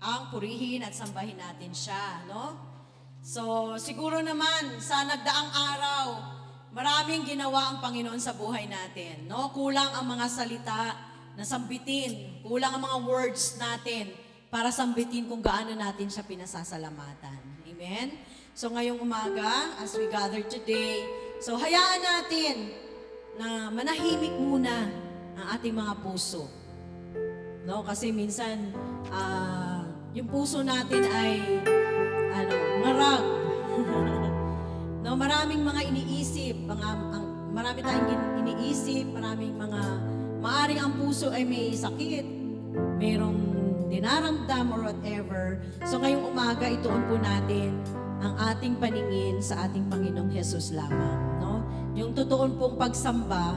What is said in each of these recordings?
karaang purihin at sambahin natin siya, no? So, siguro naman, sa nagdaang araw, maraming ginawa ang Panginoon sa buhay natin, no? Kulang ang mga salita na sambitin, kulang ang mga words natin para sambitin kung gaano natin siya pinasasalamatan. Amen? So, ngayong umaga, as we gather today, so hayaan natin na manahimik muna ang ating mga puso. No, kasi minsan yung puso natin ay ngarag. No, maraming mga iniisip, marami tayong iniisip, maraming mga maaring ang puso ay may sakit, mayroong dinaramdam or whatever. So ngayong umaga ituon po natin ang ating paningin sa ating Panginoong Hesus lamang, no? Yung totoon pong pagsamba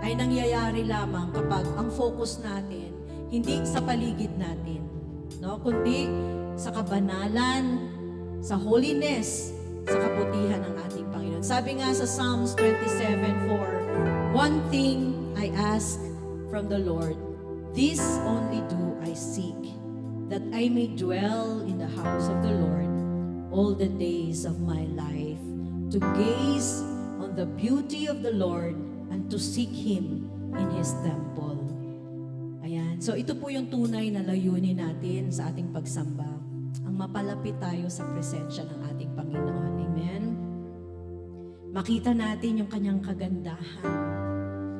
ay nangyayari lamang kapag ang focus natin hindi sa paligid natin, no? Kundi sa kabanalan, sa holiness, sa kabutihan ng ating Panginoon. Sabi nga sa Psalms 27:4, "One thing I ask from the Lord, this only do I seek, that I may dwell in the house of the Lord all the days of my life, to gaze on the beauty of the Lord and to seek Him in His temple." Ayan. So ito po yung tunay na layunin natin sa ating pagsamba. Ang mapalapit tayo sa presensya ng ating Panginoon. Amen? Makita natin yung kanyang kagandahan,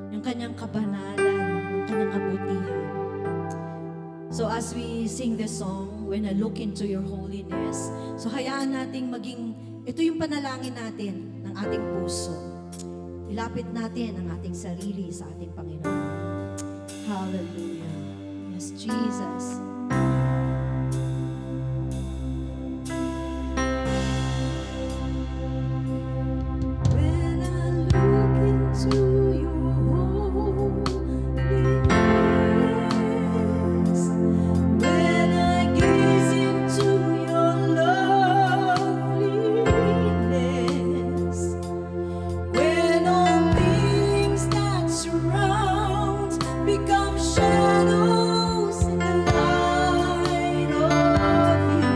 yung kanyang kabanalan, yung kanyang kabutihan. So as we sing this song, "When I Look Into Your Holiness," so hayaan nating maging, ito yung panalangin natin ng ating puso. Ilapit natin ang ating sarili sa ating Panginoon. Hallelujah. Yes, Jesus. When I look into your holiness, when I gaze into your loveliness, when all things that surround become shadows in the light of you.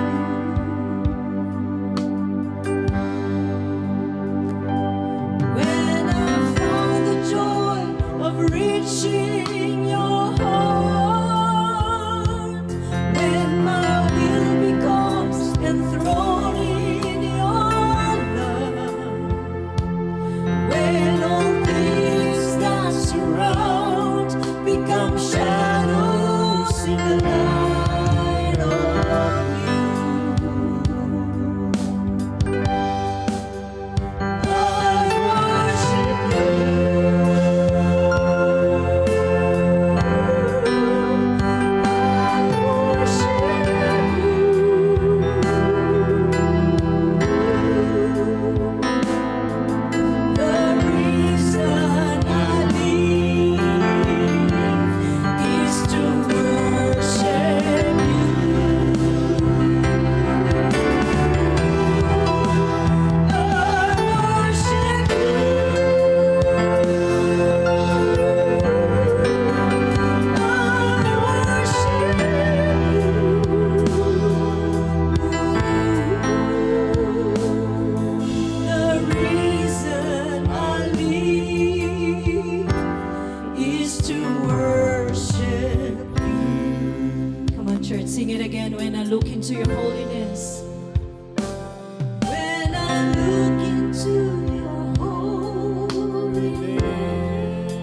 When I find the joy of reaching your heart, when my will becomes enthroned in your love, when all things that surround become shadows in the light of you, I worship you. I Sing it again. When I look into your holiness. When I look into your holiness.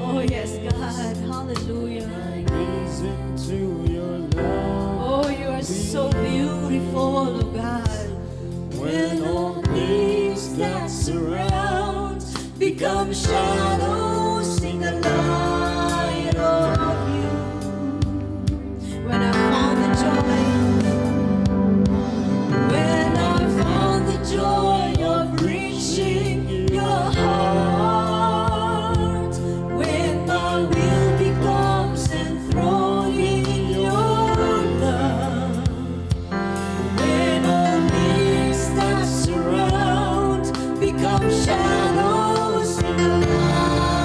Oh yes, God. Hallelujah. I gaze into your love. Oh, you are so beautiful, oh God. When all things that surround become shadows in the light of you. When I found the joy, When I found the joy of reaching your heart, when my will becomes enthroned in your love, when all things that surround become shadows in the light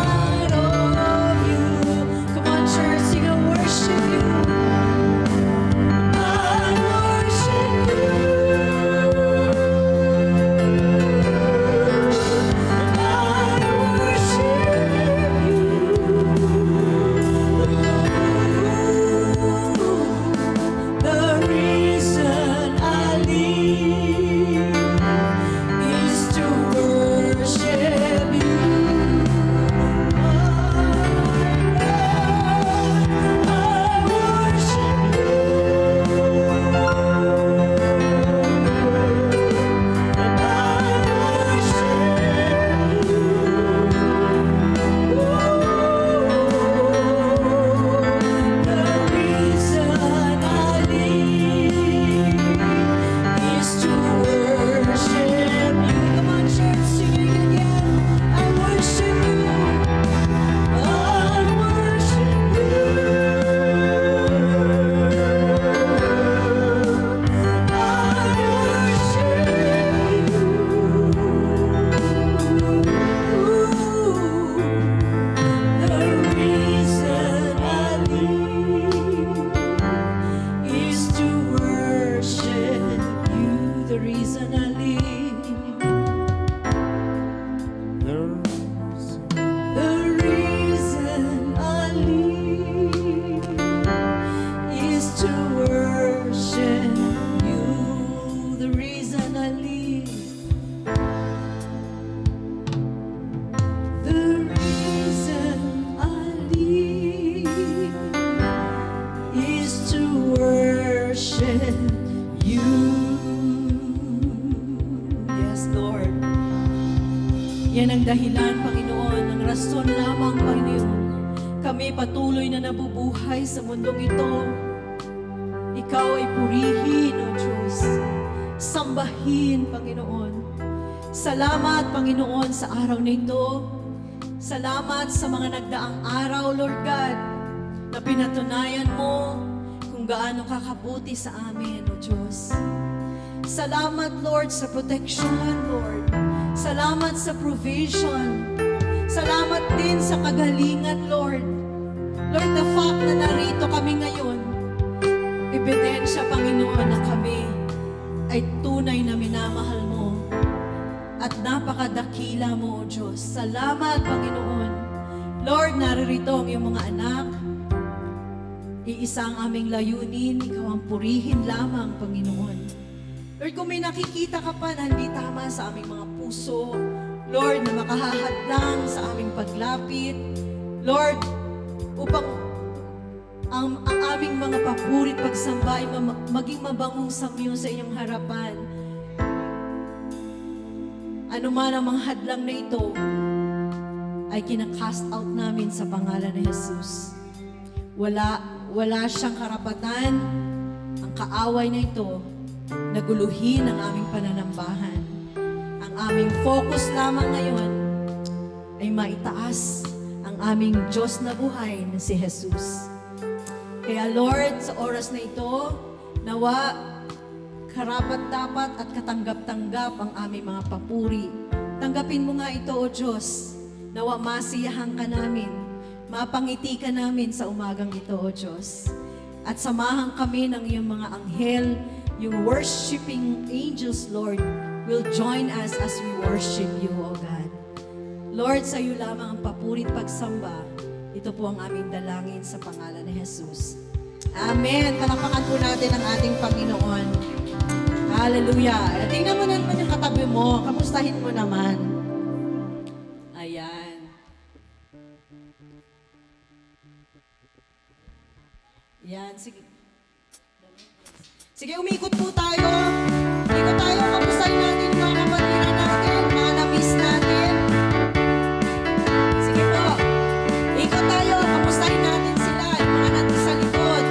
worship you. Yes, Lord. Yan ang dahilan, Panginoon, ang rason lamang, Panginoon. Kami patuloy na nabubuhay sa mundong ito. Ikaw ay purihin, O Diyos. Sambahin, Panginoon. Salamat, Panginoon, sa araw na ito. Salamat sa mga nagdaang araw, Lord God, na pinatunayan mo kung gaano kakabuti sa amin, O Diyos. Salamat, Lord, sa protection, Lord. Salamat sa provision. Salamat din sa kagalingan, Lord. Lord, the fact na narito kami ngayon, ebidensya, Panginoon, na kami ay tunay na minamahal mo at napakadakila mo, O Diyos. Salamat, Panginoon. Lord, naririto ang iyong mga anak. Iisa ang aming layunin, ikaw ang purihin lamang, Panginoon. Lord, kung may nakikita ka pa na hindi tama sa aming mga puso, Lord, na makahahadlang sa aming paglapit, Lord, upang ang aming mga papurit pagsamba ay maging mabangong samyo sa inyong harapan. Ano man ang mga hadlang na ito, ay kinakast out namin sa pangalan ni Jesus. Wala siyang karapatan, ang kaaway na ito, naguluhin ang aming pananambahan. Ang aming focus lamang ngayon ay maitaas ang aming Diyos na buhay na si Jesus. Kaya Lord, sa oras na ito, nawa karapat-dapat at katanggap-tanggap ang aming mga papuri. Tanggapin mo nga ito, O Diyos. Nawa masiyahan ka namin, mapangiti ka namin sa umagang ito, O Diyos. At samahan kami ng iyong mga anghel, yung worshiping angels, Lord, will join us as we worship you, O God. Lord, sa iyo lamang ang papurit pagsamba. Ito po ang aming dalangin sa pangalan ni Jesus. Amen. Palakpakan po natin ang ating Panginoon. Hallelujah. Tingnan mo naman yung katabi mo. Kamustahin mo naman. Ayan. Yan. Sige. Sige, umikot po tayo. Ikot tayo. Kamustahin natin yung mga kapatiran natin, mga na-miss natin. Sige po. Ikot tayo. Kamustahin natin sila, yung mga nandun sa likod.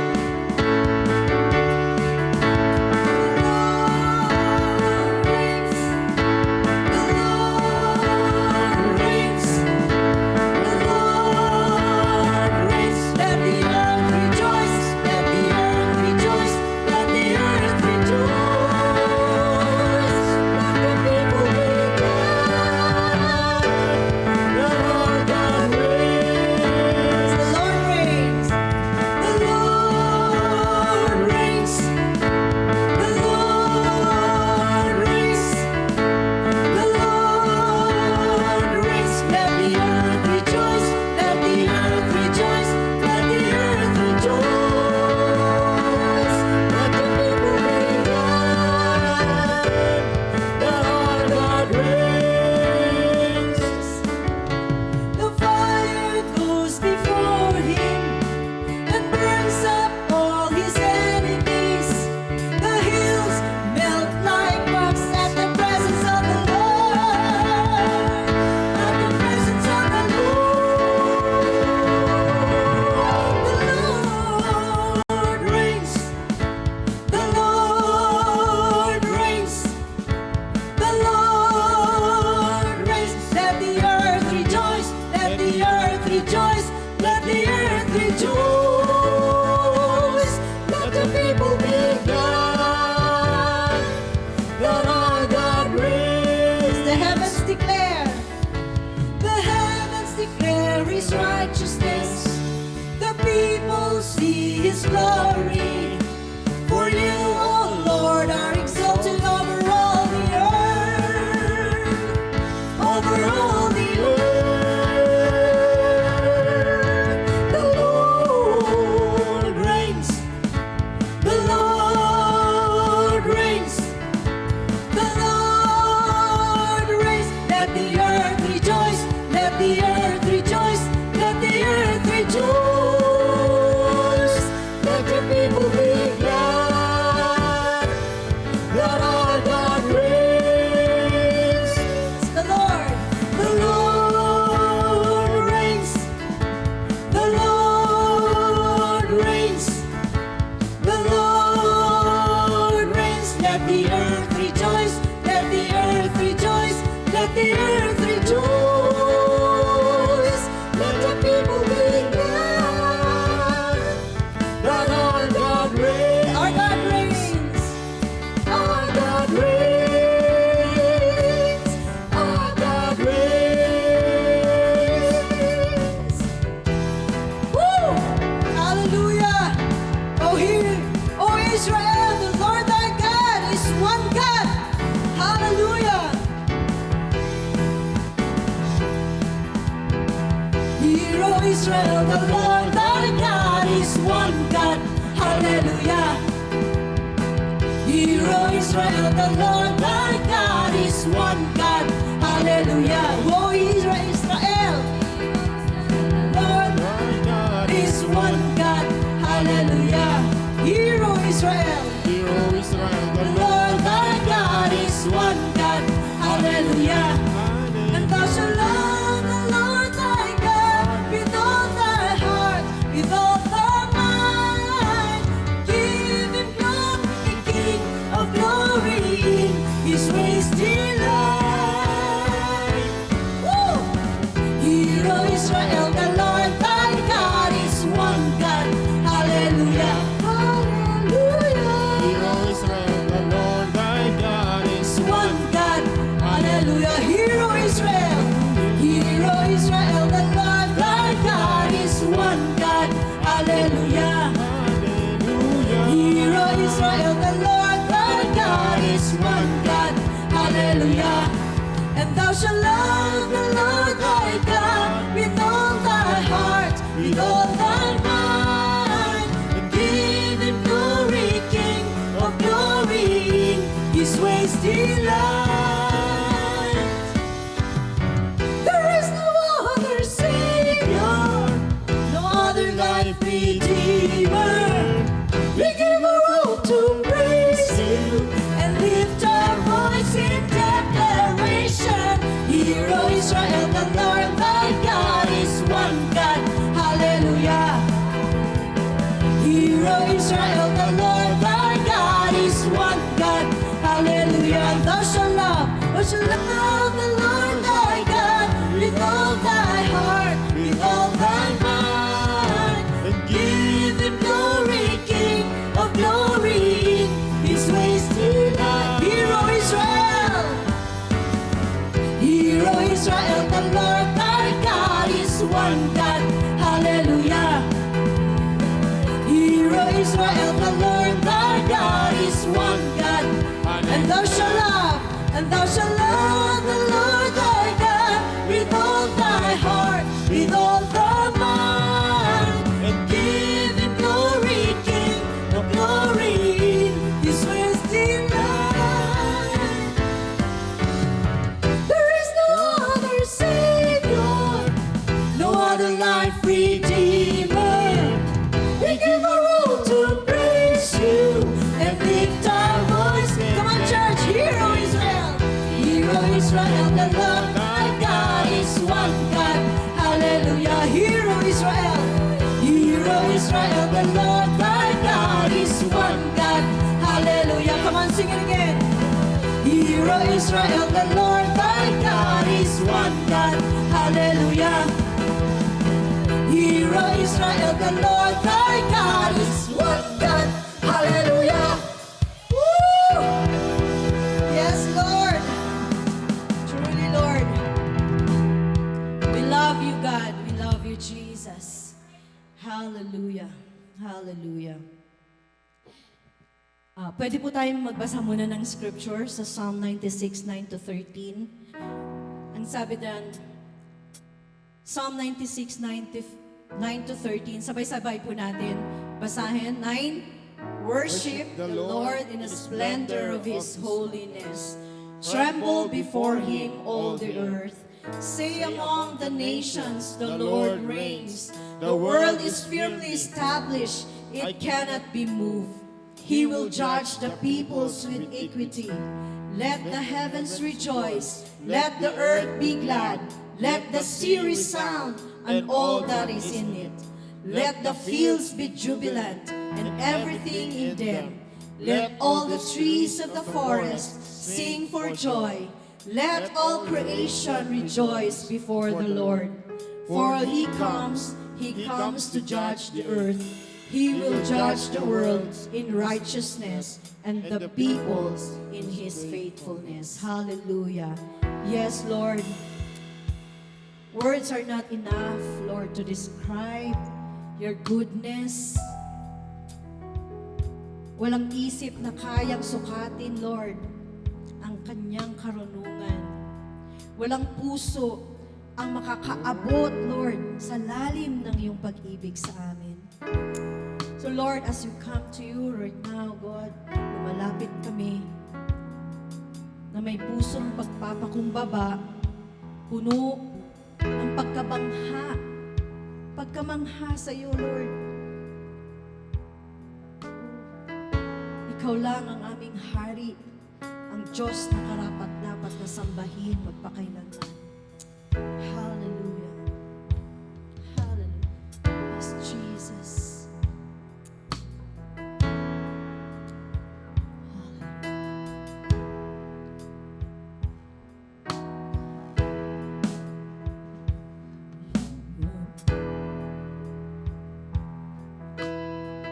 Let the people be the earth rejoice, let the earth rejoice, let the earth rejoice. Let the people be glad that our God reigns. Our God reigns. Our God reigns. Our God reigns. Woo! Hallelujah! Oh, hear, oh Israel, the Lord thy God is one God. Hallelujah! Hear, O Israel, the Lord thy God is one God. Hallelujah! Hear, O Israel, the Lord thy God is one God. Hallelujah! Oh Israel, Lord is one God. Hallelujah! Hear, O Israel, Hear, O Israel, the Lord thy God is one God. Hallelujah! And thou shalt love the Lord thy God with all thy heart, with all thy mind. Give him glory, the King of glory, in his ways delight. Woo! Hear, O Israel, the Lord thy God is one God. Hallelujah! Hallelujah! Hear, O Israel, the Lord thy God is One God, hallelujah. Hear, O Israel, hear, O Israel, the Lord thy God is one God, hallelujah. Hallelujah. Hear, O Israel, the Lord thy God is one God, hallelujah. And thou shalt love the Lord thy God with all thy heart, with all thy mind, and give him glory, King of glory, in his ways delight. There is no other Savior, no other life redeemer. We give our all to praise you and lift our voice in declaration. Hear, O Israel, the Lord thy God is one God. Hallelujah. Hear, O Israel, the Lord thy God is one God. Hallelujah. And thou shalt love the Lord thy God with all thy heart, with all thy mind, and give him glory, King of glory, in his ways delight. Hear, O Israel, hear, O Israel, the Lord thy God is one God. Hallelujah. Hear, O Israel, the Lord thy God is one God. And thou shalt love the Lord thy God with all thy heart, with all thy mind, and give him glory, King of glory, in his ways delight. There is no other Savior, no other life redeemer. We give our all to praise you and lift our voice. Come on, church, hear, O Israel. Hear, O Israel, the Lord thy God is one God. Hallelujah. Hear, O Israel. Hear, O Israel, the Lord thy God is one God. Hallelujah. Come on, sing it again. Hear, O Israel, the Lord thy God is one God. Hallelujah. Hear, O Israel, the Lord thy God is one God. Hallelujah. Woo! Yes, Lord. Truly, Lord. We love you, God. We love you, Jesus. Hallelujah. Hallelujah. Pwede po tayong magbasa muna ng scripture sa Psalm 96, 9-13. Ang sabi doon, Psalm 96, 9-13. Sabay-sabay po natin. Basahin. 9. Worship the Lord in the splendor of His holiness. Tremble before Him, all the earth. Say among the nations, the Lord reigns. The world is firmly established. It cannot be moved. He will judge the peoples with equity. Let the heavens rejoice. Let the earth be glad. Let the sea resound and all that is in it. Let the fields be jubilant and everything in them. Let all the trees of the forest sing for joy. Let all creation rejoice before the Lord. For He comes to judge the earth. He will judge the world in righteousness and the peoples in His faithfulness. Hallelujah. Yes, Lord. Words are not enough, Lord, to describe your goodness. Walang isip na kayang sukatin, Lord, ang kanyang karunungan. Walang puso ang makakaabot, Lord, sa lalim ng iyong pag-ibig sa amin. So Lord, as we come to you right now, God, lumalapit kami na may pusong pagpapakumbaba, puno ng pagkamangha sa iyo, Lord. Ikaw lang ang aming hari, ang Diyos na karapat-dapat na sambahin magpakailanman. Hallelujah. Hallelujah. Yes, Jesus.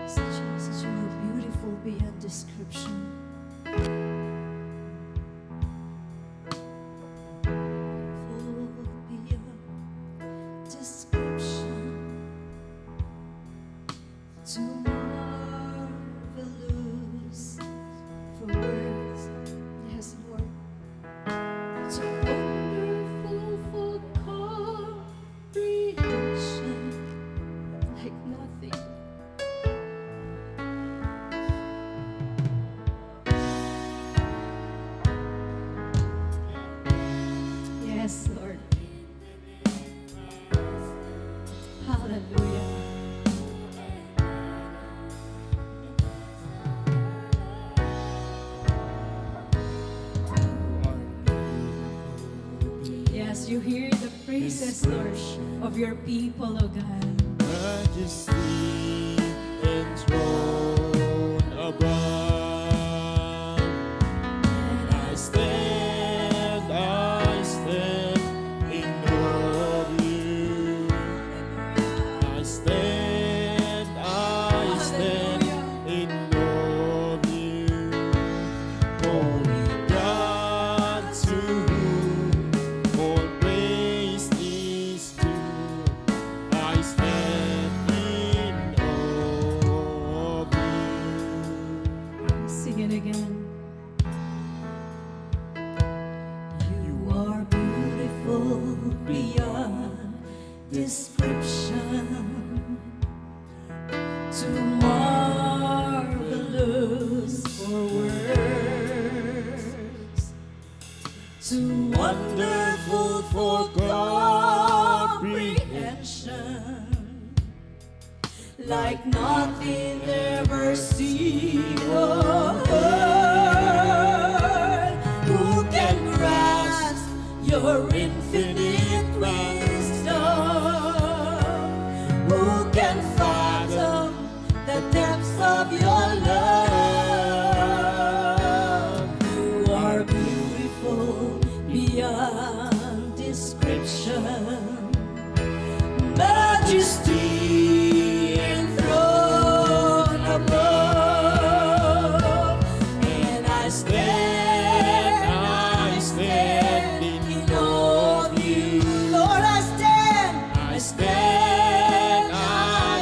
Yes, Jesus, you are beautiful beyond description. Too marvelous for words. Yes, Lord. Too wonderful for comprehension. Like nothing. Yes, Lord. Hallelujah. Yes, you hear the praises, Lord, of your people, O God. Majesty enthroned above. And I stand in awe of you. I stand in awe of you. Holy God, to whom all praise is due. I stand in awe of you. Sing it again. You are beautiful beyond description. Too marvelous for words. Too wonderful for comprehension. Like nothing ever seen or heard. Who can grasp your infinite wisdom? Who can fathom the depths of your love? You are beautiful beyond description. Majesty enthroned above, and I stand in awe of you. Lord, I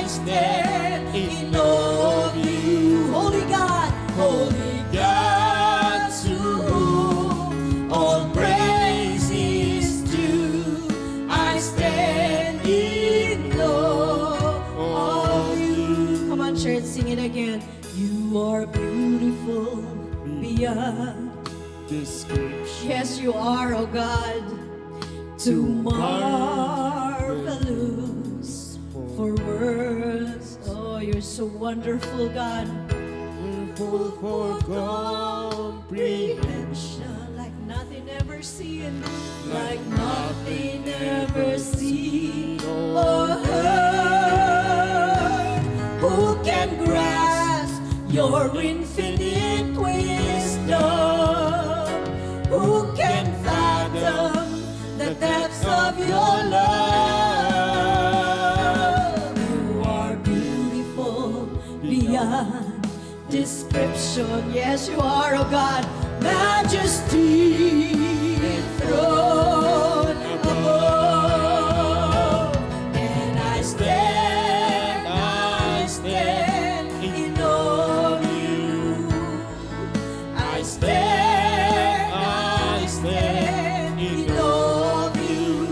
stand in awe of you. Holy God, to whom all praise is due. I stand in awe of you. Come on, church, sing it again. You are beautiful beyond Description. yes, you are, oh God, too marvelous for words. Oh, you're so wonderful, God. Full for comprehension. Like nothing ever seen, like nothing ever seen or heard. Who can grasp your infinite salvation. Yes, you are, oh God. Majesty enthroned above. And I stand in awe of you. I stand in awe of you.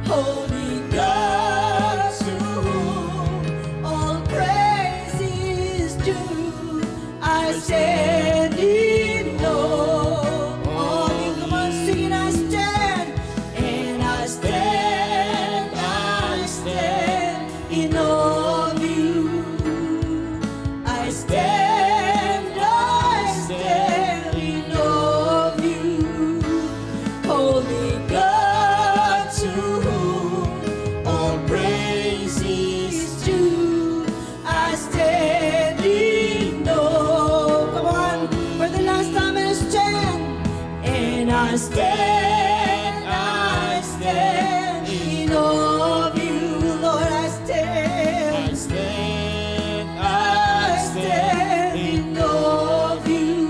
Holy God, to whom all praise is due. I stand in awe of you. Come on, sing it. I stand, and I stand in awe of you. I stand in awe of you. Holy God, to whom all praise is due. I stand in awe. Come on, for the last time, I stand, and I stand in awe of you, Lord. I stand in awe of you.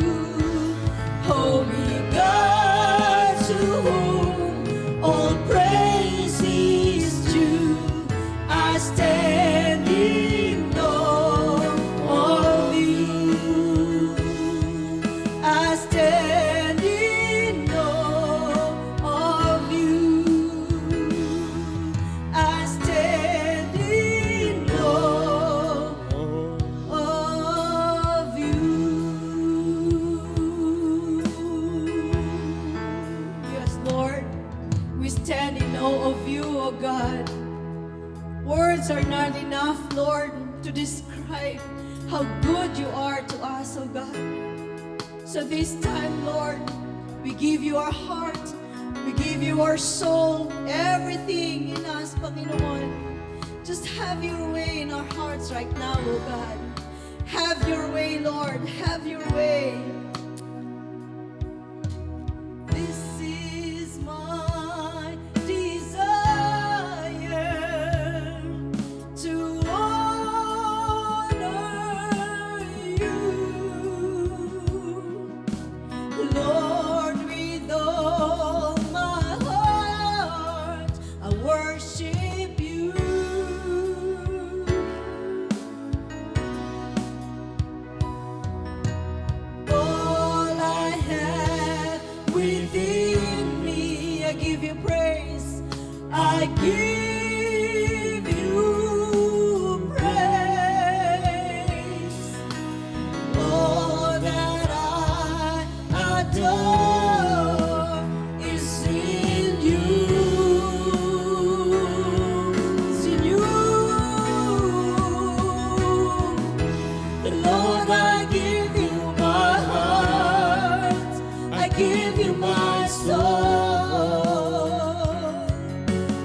Holy God, to whom all praise is due. I stand in awe of you. I stand in awe of you. I stand in awe of you. Yes, Lord, we stand in awe of you, O God. Words are not enough, Lord, to describe how good you are to us, O God. So this time, Lord, we give you our heart, we give you our soul, everything in us, Panginoon. Just have your way in our hearts right now, O God. Have your way, Lord, have your way. This is my desire, to honor you, Lord, with all my heart. I worship you. All I have within me, I give you praise. I give you praise. All that I adore is in you. It's in you. Lord, I give you my heart. I give you my soul.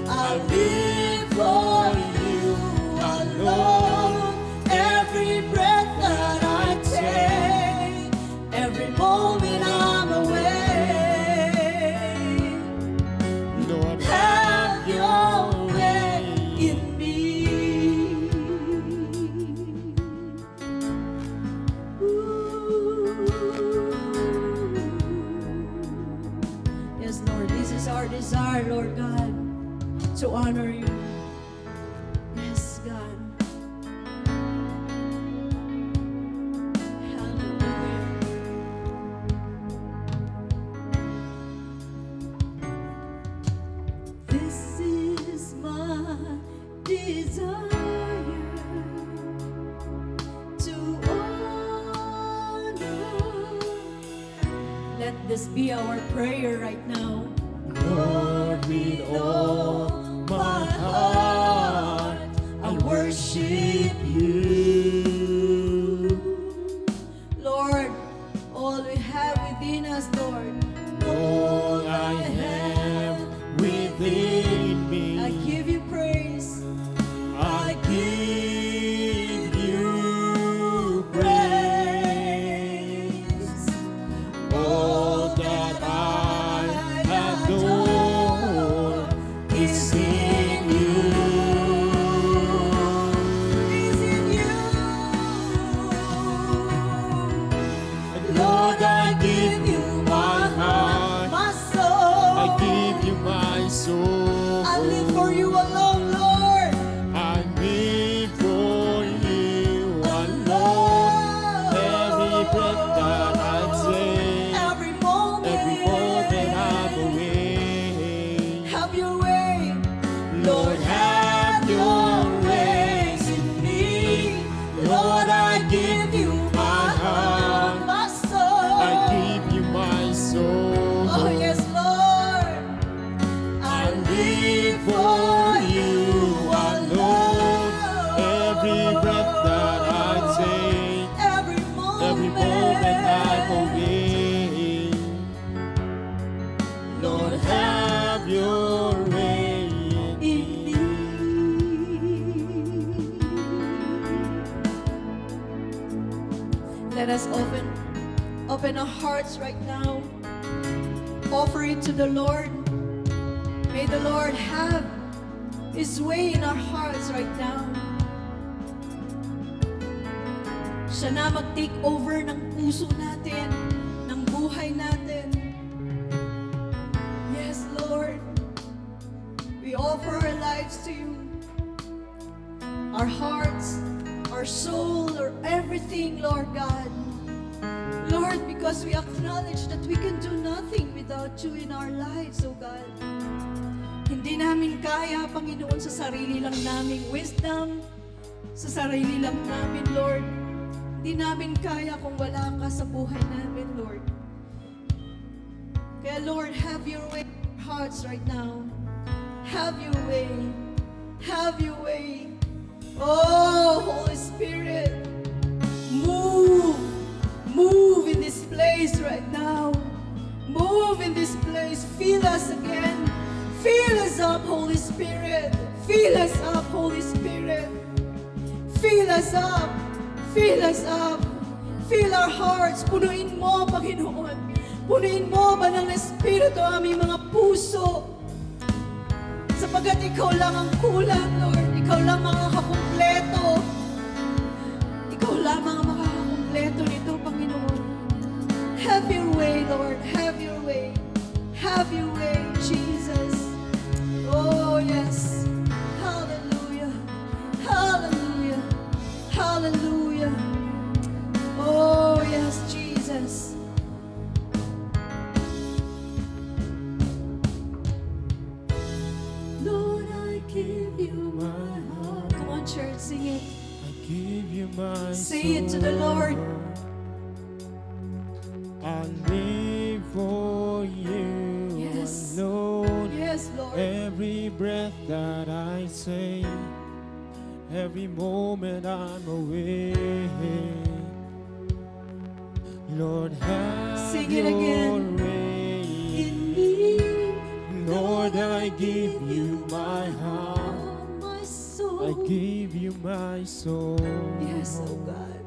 I live for you alone. Every breath that I take, every moment I'm away. Lord, Have your way in me. Yes, Lord, this is our desire, Lord God, to honor you. Yes, God. Hallelujah. This is my desire, to honor. Let this be our prayer right now. Lord, with all my heart, I worship you. Lord, all we have within us, Lord, All I have within me, I give you praise. I give you praise. All that I adore is in you. Is in you. Lord, I give you my heart. my soul. I give you my soul. I live for you alone, Lord. I live for you alone. Every breath that I take, Every moment, I'm away. have your way. Lord, have your ways in me. Lord, I give you my heart. my soul. I give you my soul. Oh yes, Lord. I live for you alone. Every breath that I take, Every every moment I'm away. Lord, have your way in me. Let us open our hearts right now. Offer it to the Lord. May the Lord have His way in our hearts right now. Siya na mag-take over ng puso natin, ng buhay natin. Yes, Lord. We offer our lives to you. Our hearts, our soul, or everything, Lord God. Lord, because we acknowledge that we can do nothing without you in our lives, oh God. Hindi namin kaya, Panginoon, sa sarili lang naming wisdom, sa sarili lang namin, Lord. Hindi namin kaya kung wala ka sa buhay namin, Lord. Kaya, Lord, have your way in our hearts right now. Have your way. Have your way. Oh, Holy Spirit, move. Move in this place right now. Move in this place. Fill us again. Fill us up, Holy Spirit. Fill us up, Holy Spirit. Fill us up. Fill us up. Fill our hearts. Punuin mo, Panginoon. Punuin mo, Banal na Espiritu, ang aming mga puso. Sapagkat Ikaw lang ang kulang, Lord. Ikaw lang makakakumpleto. Ikaw lang ang makakakumpleto nito, Panginoon. Have your way, Lord. Have your way. Have your way, Jesus. Oh, yes. Hallelujah. Hallelujah. Hallelujah. Oh, yes, Jesus. Lord, I give you my heart. Come on, church, sing it. I give you my Say it to the Lord. I live for you Yes. alone. Yes, Lord. Every breath that I take, every moment I'm away. Lord, have Sing it your again. way In in me, me. Lord, I give you my heart. my soul. I give you my soul. Yes, oh God.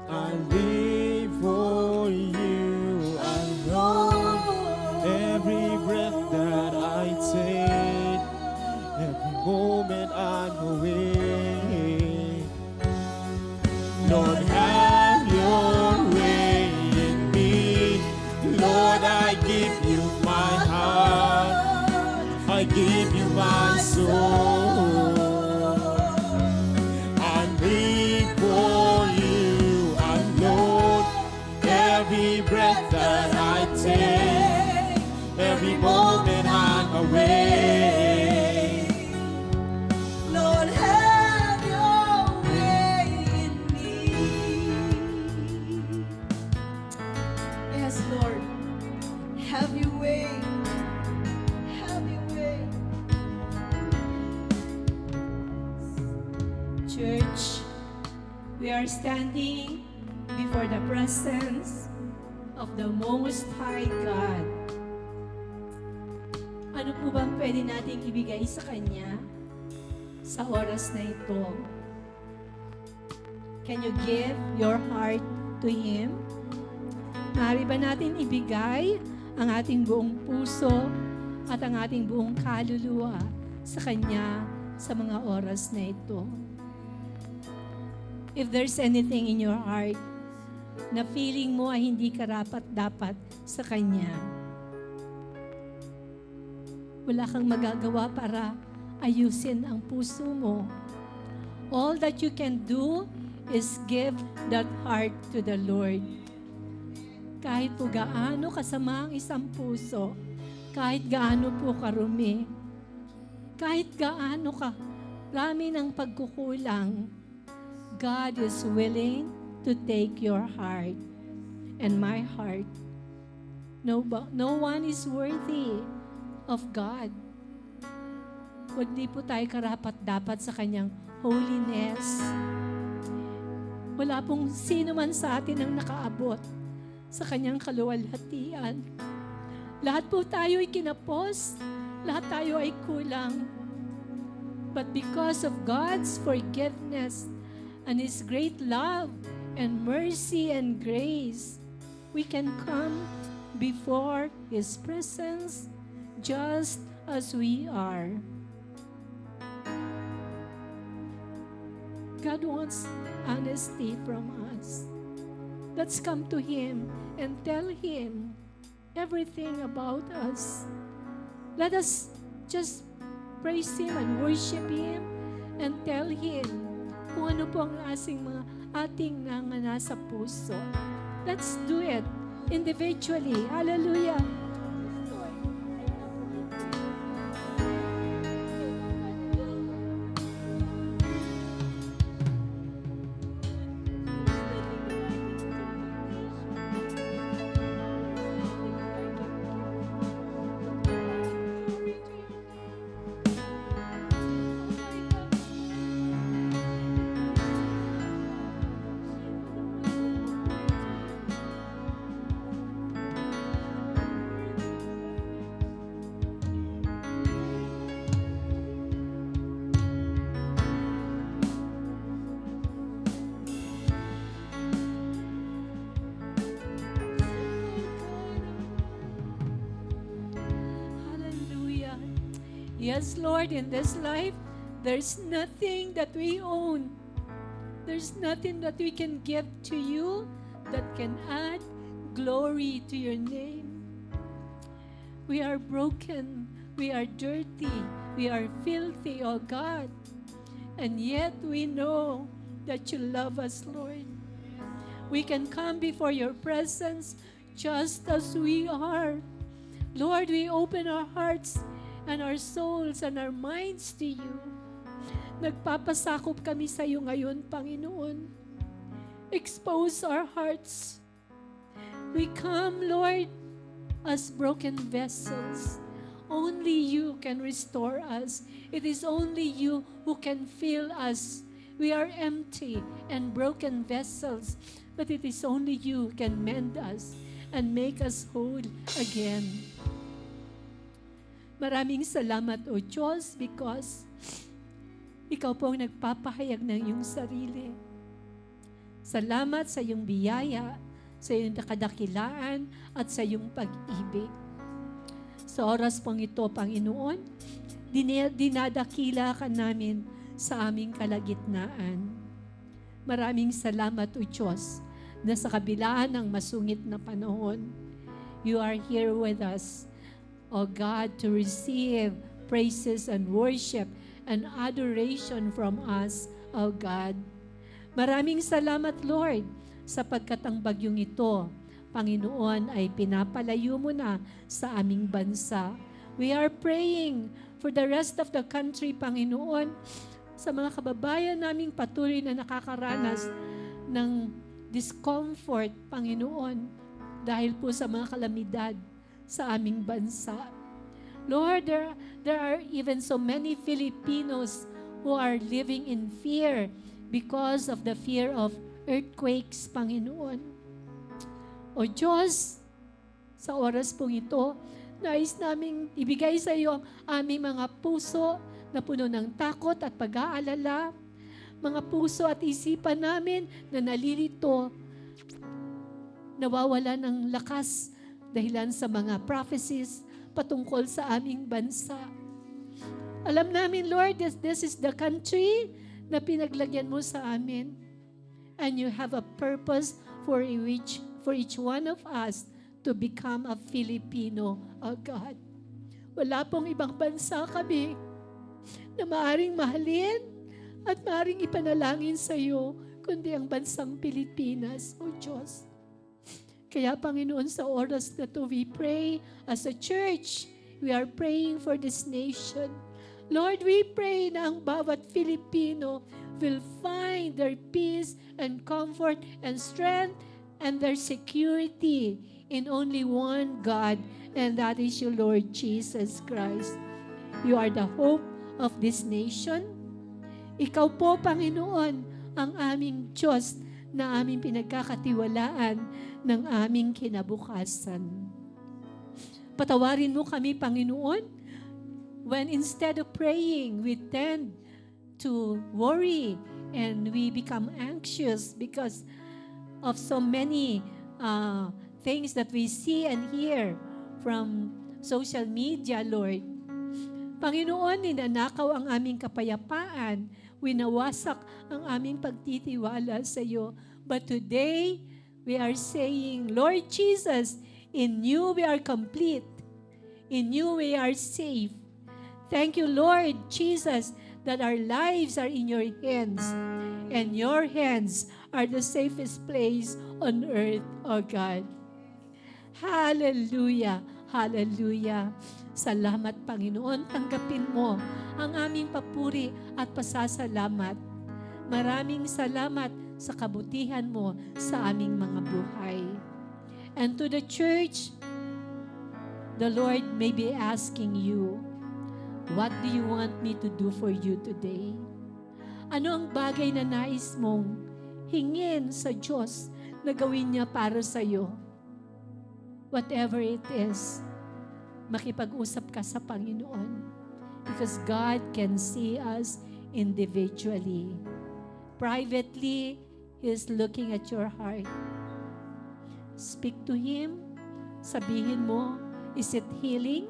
I live for you alone. Every breath that I take, every moment I'm away. Lord, have your way in me. Lord, I give you my heart. I give you my soul. I live for you alone. Every breath that I take, every moment I'm away. Lord, have your way in me. Yes, Lord. Have your way. Have your way. Church, we are standing before the presence of the Most High God. Ano po bang pwede nating ibigay sa Kanya sa oras na ito? Can you give your heart to Him? Maaari ba natin ibigay ang ating buong puso at ang ating buong kaluluwa sa Kanya sa mga oras na ito? If there's anything in your heart na feeling mo ay hindi karapat-dapat sa Kanya. Wala kang magagawa para ayusin ang puso mo. All that you can do is give that heart to the Lord. Kahit po gaano kasama ang isang puso, kahit gaano po karumi, kahit gaano ka rami ng pagkukulang, God is willing to take your heart and my heart. No one is worthy of God. Hindi po tayo karapat-dapat sa Kanyang holiness. Wala pong sino man sa atin ang nakaabot sa Kanyang kaluwalhatian. Lahat po tayo ay kinapos. Lahat tayo ay kulang. But because of God's forgiveness and His great love and mercy and grace, we can come before His presence just as we are. God wants honesty from us. Let's come to Him and tell Him everything about us. Let us just praise Him and worship Him and tell Him kung ano po ang ating nasa puso. Let's do it individually. Hallelujah. Yes, Lord, in this life, there's nothing that we own. There's nothing that we can give to you that can add glory to your name. We are broken. We are dirty. We are filthy, oh God. And yet we know that you love us, Lord. We can come before your presence just as we are. Lord, we open our hearts and our souls and our minds to you. Nagpapasakop kami sa iyo ngayon, Panginoon. Expose our hearts. We come, Lord, as broken vessels. Only you can restore us. It is only you who can fill us. We are empty and broken vessels, but it is only you who can mend us and make us whole again. Maraming salamat, O Diyos, because Ikaw po ang nagpapahayag ng iyong sarili. Salamat sa iyong biyaya, sa iyong kadakilaan, at sa iyong pag-ibig. Sa oras pong ito, Panginoon, dinadakila ka namin sa aming kalagitnaan. Maraming salamat, O Diyos, na sa kabilaan ng masungit na panahon, you are here with us, O God, to receive praises and worship and adoration from us, O God. Maraming salamat, Lord, sapagkat ang bagyong ito, Panginoon, ay pinapalayo mo na sa aming bansa. We are praying for the rest of the country, Panginoon, sa mga kababayan naming patuloy na nakakaranas ng discomfort, Panginoon, dahil po sa mga kalamidad sa aming bansa. Lord, there are even so many Filipinos who are living in fear because of the fear of earthquakes, Panginoon. O Diyos, sa oras pong ito, nais naming ibigay sa iyo ang aming mga puso na puno ng takot at pag-aalala, mga puso at isipan namin na nalilito, nawawala ng lakas dahilan sa mga prophecies patungkol sa aming bansa. Alam namin, Lord, this is the country na pinaglagyan mo sa amin. And you have a purpose for each one of us to become a Filipino, O God. Wala pong ibang bansa kami na maaring mahalin at maaring ipanalangin sa iyo, kundi ang bansang Pilipinas, O Diyos. Kaya Panginoon, sa oras na to, we pray as a church, we are praying for this nation. Lord, we pray na ang bawat Filipino will find their peace and comfort and strength and their security in only one God, and that is your Lord Jesus Christ. You are the hope of this nation. Ikaw po, Panginoon, ang aming Diyos na aming pinagkakatiwalaan ng aming kinabukasan. Patawarin mo kami, Panginoon, when instead of praying, we tend to worry and we become anxious because of so many things that we see and hear from social media, Lord. Panginoon, ninanakaw ang aming kapayapaan, winawasak ang aming pagtitiwala sa iyo. But today, we are saying, Lord Jesus, in you we are complete. In you we are safe. Thank you, Lord Jesus, that our lives are in your hands, and your hands are the safest place on earth, O God. Hallelujah! Hallelujah! Salamat, Panginoon. Tanggapin mo ang aming papuri at pasasalamat. Maraming salamat sa kabutihan mo sa aming mga buhay. And to the church, the Lord may be asking you, what do you want me to do for you today? Ano ang bagay na nais mong hingin sa Diyos na gawin niya para sa iyo? Whatever it is, makipag-usap ka sa Panginoon, because God can see us individually. Privately, He is looking at your heart. Speak to Him. Sabihin mo, is it healing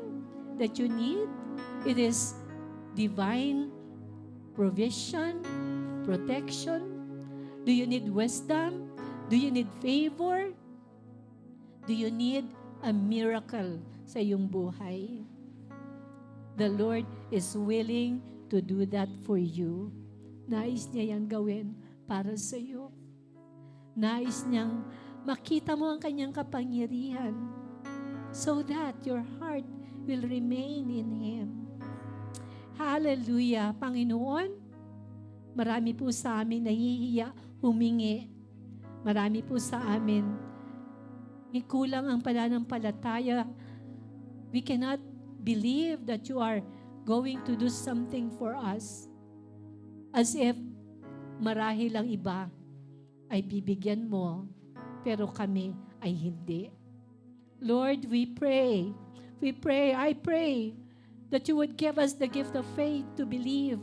that you need? It is divine provision, protection. Do you need wisdom? Do you need favor? Do you need a miracle sa iyong buhay? The Lord is willing to do that for you. Nais niya yang gawin para sa iyo. Nais niyang makita mo ang kanyang kapangyarihan so that your heart will remain in Him. Hallelujah! Panginoon, marami po sa amin nahihiya humingi. Marami po sa amin kulang ang pananampalataya. We cannot believe that you are going to do something for us. As if marahil ang iba ay bibigyan mo, pero kami ay hindi. Lord, we pray, I pray that you would give us the gift of faith to believe,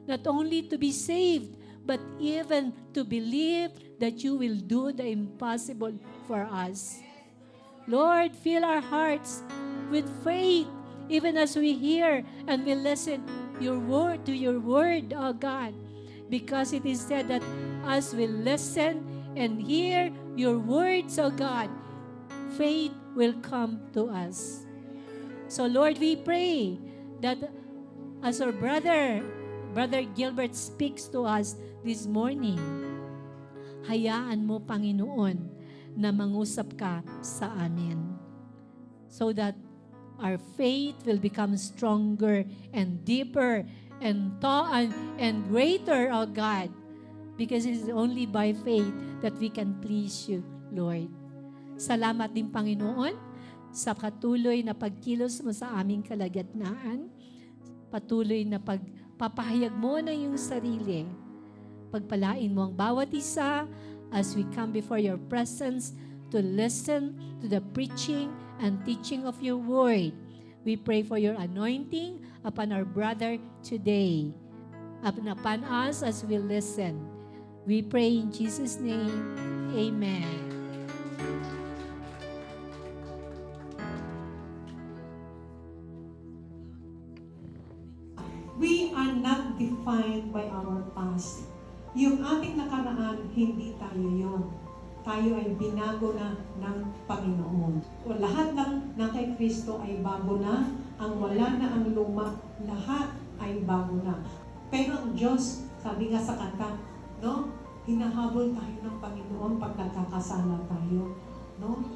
not only to be saved, but even to believe that you will do the impossible for us. Lord, fill our hearts with faith, even as we hear and we listen to your word, oh God. Because it is said that as we listen and hear your words, oh God, faith will come to us. So Lord, we pray that as our Brother Gilbert speaks to us this morning, hayaan mo, Panginoon, na mangusap ka sa amin so that our faith will become stronger and deeper and greater, oh God, because it is only by faith that we can please you, Lord. Salamat din, Panginoon, sa patuloy na pagkilos mo sa aming kalagitnaan, patuloy na pagpapahayag mo na yung sarili. Pagpalain mo ang bawat isa as we come before your presence to listen to the preaching and teaching of your word. We pray for your anointing upon our brother today, upon us as we listen. We pray in Jesus' name. Amen. We are not defined by our past. Yung ating nakaraan, hindi tayo yon. tayo ay binago na ng Panginoon. O lahat ng kay Kristo ay bago na, ang wala na ang luma, lahat ay bago na. Pero ang Diyos, sabi nga sa kanta, no? Hinahabol tayo ng Panginoon pag nagkakasala tayo. No?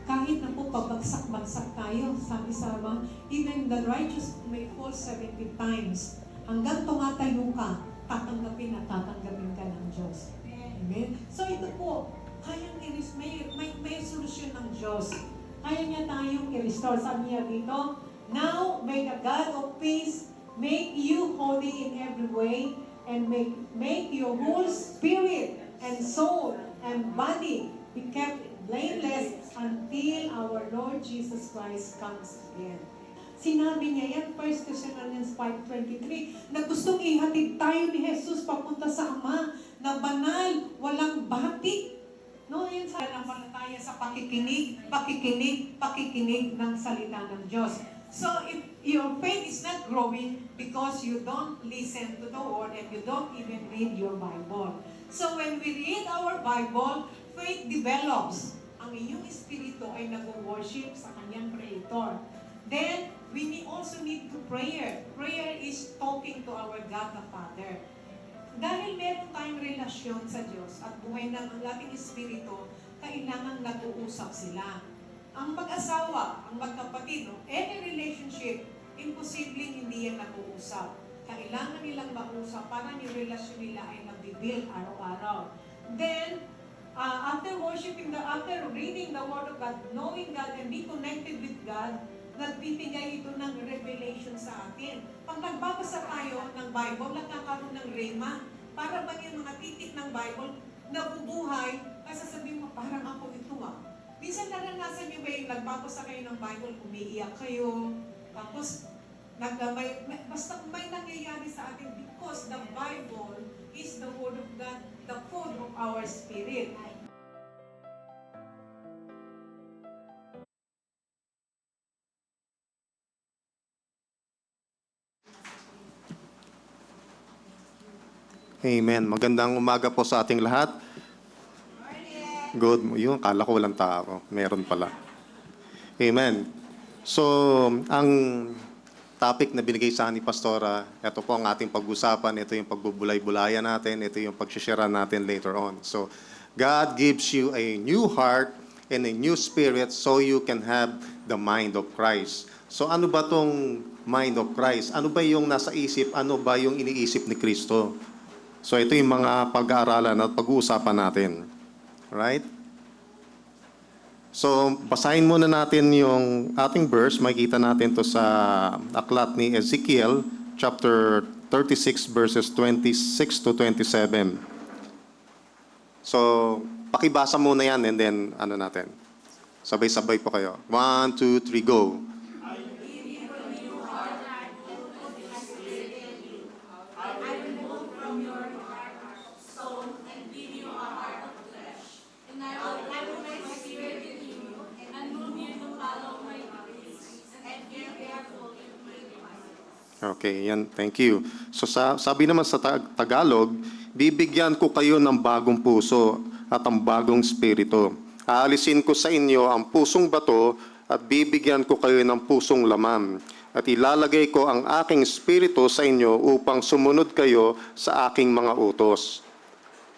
Kahit na po pabagsak-bagsak tayo, sabi sa even the righteous may fall 70 times. Hanggang tumatayo ka, tatanggapin at tatanggapin ka ng Diyos. Amen? So ito po, kayang may solusyon ng Diyos. Kaya niya tayong i-restore. Sabi niya dito, now may the God of peace make you holy in every way and make your whole spirit and soul and body be kept blameless until our Lord Jesus Christ comes again. Sinabi niya yan, 1 Thessalonians 5:23, na gustong ihatid tayo ni Jesus papunta sa Ama na banal, walang batik. No, yun sa nampalataya sa pakikinig ng salita ng Diyos. So, if your faith is not growing because you don't listen to the Word and you don't even read your Bible. So, when we read our Bible, faith develops. Ang inyong espiritu ay nag-worship sa kanyang Creator. Then, we also need to prayer. Prayer is talking to our God the Father. Dahil meron tayong relasyon sa Diyos at buhay ng ating espiritu, kailangan nag-uusap sila. Ang mag-asawa, ang magkapatid, any relationship, imposibleng hindi yan nag-uusap. Kailangan nilang mag-usap para yung relasyon nila ay nabibuild araw-araw. Then, after reading the Word of God, knowing God and be connected with God, nagbibigay ito ng revelation sa atin. Pag nagbabasa tayo ng Bible, nagkakaroon ng rhema. Para ba yung mga titik ng Bible, nabubuhay, ay sasabihin mo, parang ako ito Minsan naranasan niyo ba yung nagbabasa kayo ng Bible, umiiyak kayo, tapos basta may nangyayari sa atin because the Bible is the Word of God, the food of our spirit. Amen. Magandang umaga po sa ating lahat. Good. Yun, kala ko walang tao. Meron pala. Amen. So, ang topic na binigay sa ni Pastora, ito po ang ating pag-usapan. Ito yung pagbubulay-bulayan natin. Ito yung pag-share natin later on. So, God gives you a new heart and a new spirit so you can have the mind of Christ. So, ano ba tong mind of Christ? Ano ba yung nasa isip? Ano ba yung iniisip ni Kristo? So, ito yung mga pag-aaralan at pag-uusapan natin. Right? So, basahin muna natin yung ating verse. Makikita natin to sa aklat ni Ezekiel, chapter 36, verses 26 to 27. So, pakibasa muna yan and then, natin. Sabay-sabay po kayo. 1, 2, 3, go. Okay, yan. Thank you. So sabi naman sa Tagalog, bibigyan ko kayo ng bagong puso at ang bagong spirito. Aalisin ko sa inyo ang pusong bato at bibigyan ko kayo ng pusong laman. At ilalagay ko ang aking spirito sa inyo upang sumunod kayo sa aking mga utos.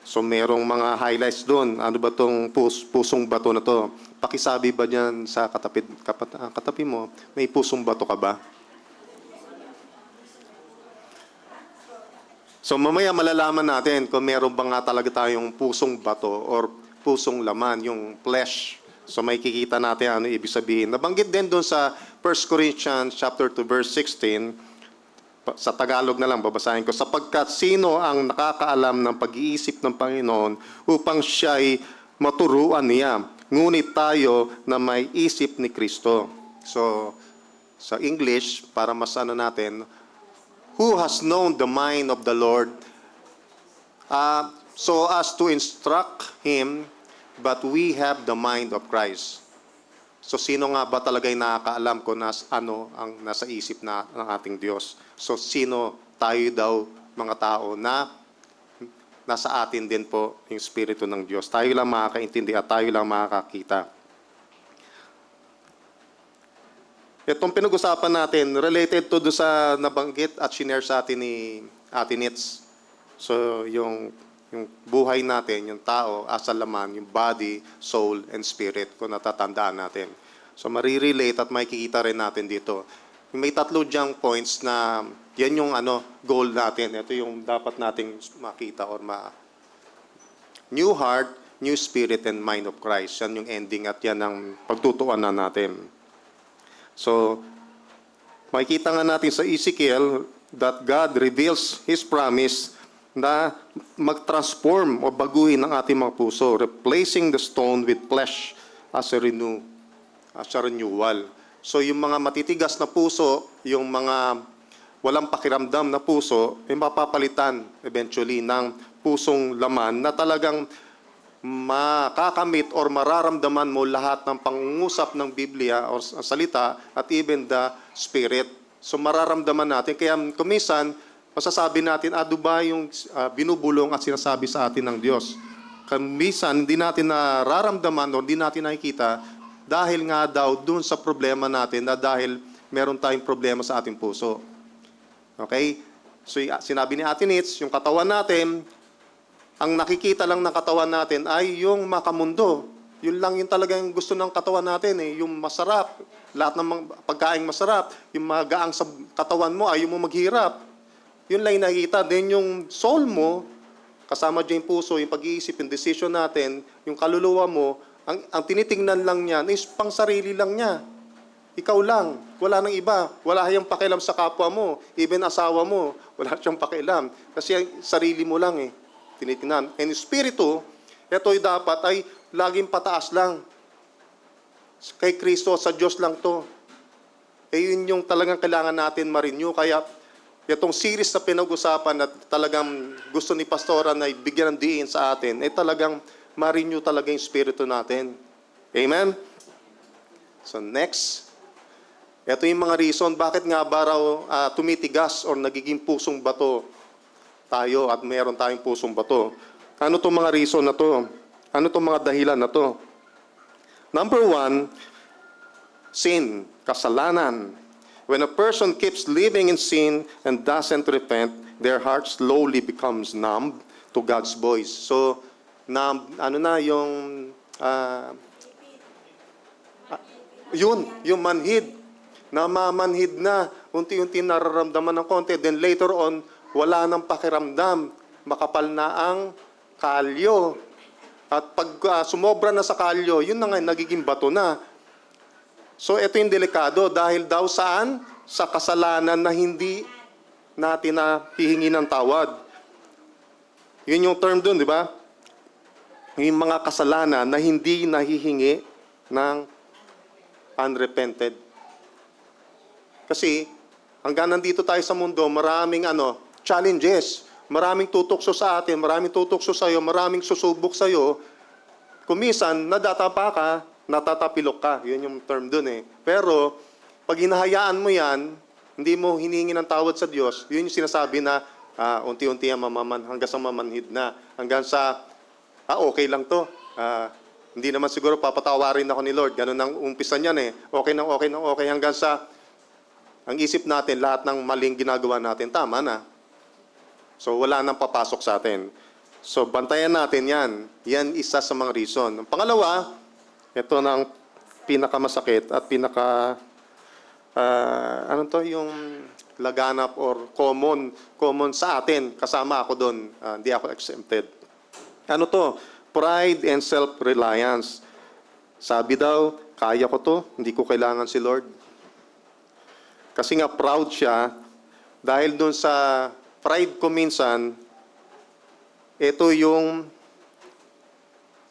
So merong mga highlights doon. Ano ba itong pusong bato na to? Pakisabi ba dyan sa katabi mo, may pusong bato ka ba? So mamaya malalaman natin kung meron ba nga talaga tayong pusong bato or pusong laman, yung flesh. So may kikita natin ano ibig sabihin. Nabanggit din doon sa 1 Corinthians chapter 2 verse 16, sa Tagalog na lang babasahin ko, sapagkat sino ang nakakaalam ng pag-iisip ng Panginoon upang siya'y maturuan niya, ngunit tayo na may isip ni Kristo. So sa English, para mas natin, who has known the mind of the Lord so as to instruct Him, but we have the mind of Christ. So sino nga ba talaga yung nakakaalam kung ano ang nasa isip ng ating Diyos? So sino tayo daw mga tao na nasa atin din po yung Espiritu ng Diyos. Tayo lang makakaintindi at tayo lang makakakita. Itong pinag-usapan natin, related to do sa nabanggit at shinare sa atin ni Ate Nitz. So, yung buhay natin, yung tao, as a laman, yung body, soul, and spirit, kung natatandaan natin. So, marirelate at makikita rin natin dito. May 3 diyang points na yan yung goal natin. Ito yung dapat nating makita or new heart, new spirit, and mind of Christ. Yan yung ending at yan ang pagtutuunan natin. So, makikita nga natin sa Ezekiel that God reveals His promise na mag-transform o baguhin ang ating mga puso, replacing the stone with flesh as a renewal. So, yung mga matitigas na puso, yung mga walang pakiramdam na puso, ay mapapalitan eventually ng pusong laman na talagang makakamit or mararamdaman mo lahat ng pangungusap ng Biblia o salita at even the Spirit. So mararamdaman natin. Kaya kumisan, masasabi natin, ano ba yung binubulong at sinasabi sa atin ng Diyos? Kumisan, hindi natin nararamdaman o hindi natin nakikita dahil nga daw dun sa problema natin na dahil meron tayong problema sa ating puso. Okay? So sinabi ni Ate Nitz, yung katawan natin, ang nakikita lang ng katawan natin ay yung makamundo. Yun lang yung talagang gusto ng katawan natin eh. Yung masarap, lahat ng pagkain masarap, yung magaang sa katawan mo, ayaw mo maghirap. Yun lang yung nakikita. Then yung soul mo, kasama dyan yung puso, yung pag-iisip, yung decision natin, yung kaluluwa mo, ang tinitingnan lang niyan is pang sarili lang niya. Ikaw lang, wala nang iba. Wala siyang pakialam sa kapwa mo, even asawa mo, wala siyang pakialam. Kasi sarili mo lang eh. Tinitingnan. And Espiritu, ito'y dapat ay laging pataas lang. Kay Kristo, sa Diyos lang to. Yun yung talagang kailangan natin ma-renew. Kaya itong series na pinag-usapan at talagang gusto ni Pastora na ibigyan ng diin sa atin, talagang ma-renew talaga yung Espiritu natin. Amen? So next, ito yung mga reason bakit nga ba raw tumitigas or nagiging pusong bato tayo at mayroon tayong pusong bato. Ano itong mga reason na to? Ano itong mga dahilan na to? Number 1, sin, kasalanan. When a person keeps living in sin and doesn't repent, their heart slowly becomes numb to God's voice. So, yung manhid. Namamanhid na, unti-unti nararamdaman ng konti. Then later on, wala nang pakiramdam, makapal na ang kalyo. At pag sumobra na sa kalyo, yun na nga, nagiging bato na. So ito yung delikado dahil daw saan? Sa kasalanan na hindi natin na hihingi ng tawad. Yun yung term dun, di ba? Yung mga kasalanan na hindi nahihingi ng unrepented. Kasi hanggang nandito tayo sa mundo, maraming challenges. Maraming tutukso sa atin, maraming tutukso sa iyo, maraming susubok sa iyo. Kumisan, nadatapa ka, natatapilok ka. Yun yung term dun eh. Pero, pag hinahayaan mo yan, hindi mo hinihingi ng tawad sa Diyos, yun yung sinasabi na unti-unti yan hanggang sa mamanhid na. Hanggang sa, okay lang to. Hindi naman siguro papatawarin ako ni Lord. Ganun ang umpisa niyan eh. Okay hanggang sa ang isip natin, lahat ng maling ginagawa natin, tama na. So, wala nang papasok sa atin. So, bantayan natin yan. Yan isa sa mga reason. Ang pangalawa, ito na ang pinakamasakit at yung laganap or common sa atin. Kasama ako doon. Hindi ako exempted. Ano to? Pride and self-reliance. Sabi daw, kaya ko to, hindi ko kailangan si Lord. Kasi nga proud siya, dahil doon sa pride ko minsan, ito yung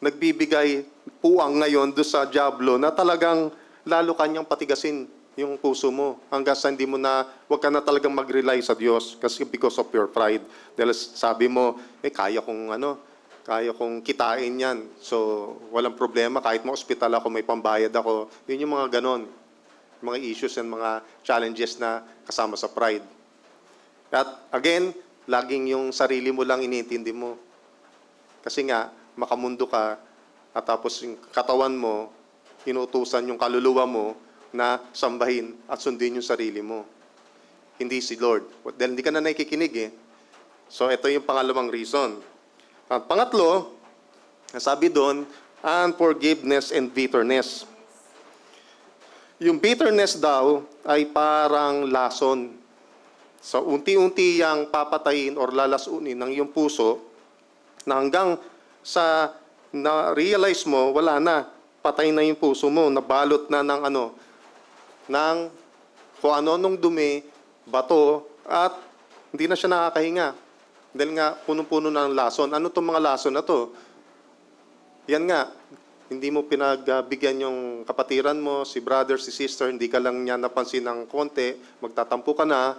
nagbibigay puwang ngayon doon sa diablo na talagang lalo kanyang patigasin yung puso mo hanggang sa hindi mo na, huwag ka na talagang mag-rely sa Diyos kasi because of your pride. Dahil sabi mo, kaya kong kitain yan. So, walang problema. Kahit ma-hospital ako, may pambayad ako. Yun yung mga ganon. Mga issues and mga challenges na kasama sa pride. At again, laging yung sarili mo lang iniintindi mo. Kasi nga, makamundo ka, at tapos yung katawan mo, inutusan yung kaluluwa mo na sambahin at sundin yung sarili mo. Hindi si Lord. Dahil hindi ka na nakikinig eh. So, ito yung pangalawang reason. At pangatlo, sabi doon, unforgiveness and bitterness. Yung bitterness daw ay parang lason. So, unti-unti yang papatayin or lalasunin ng iyong puso na hanggang sa na-realize mo, wala na. Patay na yung puso mo, nabalot na ng ng kung ano nung dumi, bato, at hindi na siya nakakahinga. Dahil nga, punong-puno na ng lason. Ano itong mga lason na to? Yan nga, hindi mo pinagbigyan yung kapatiran mo, si brother, si sister, hindi ka lang niya napansin ng konti, magtatampo ka na,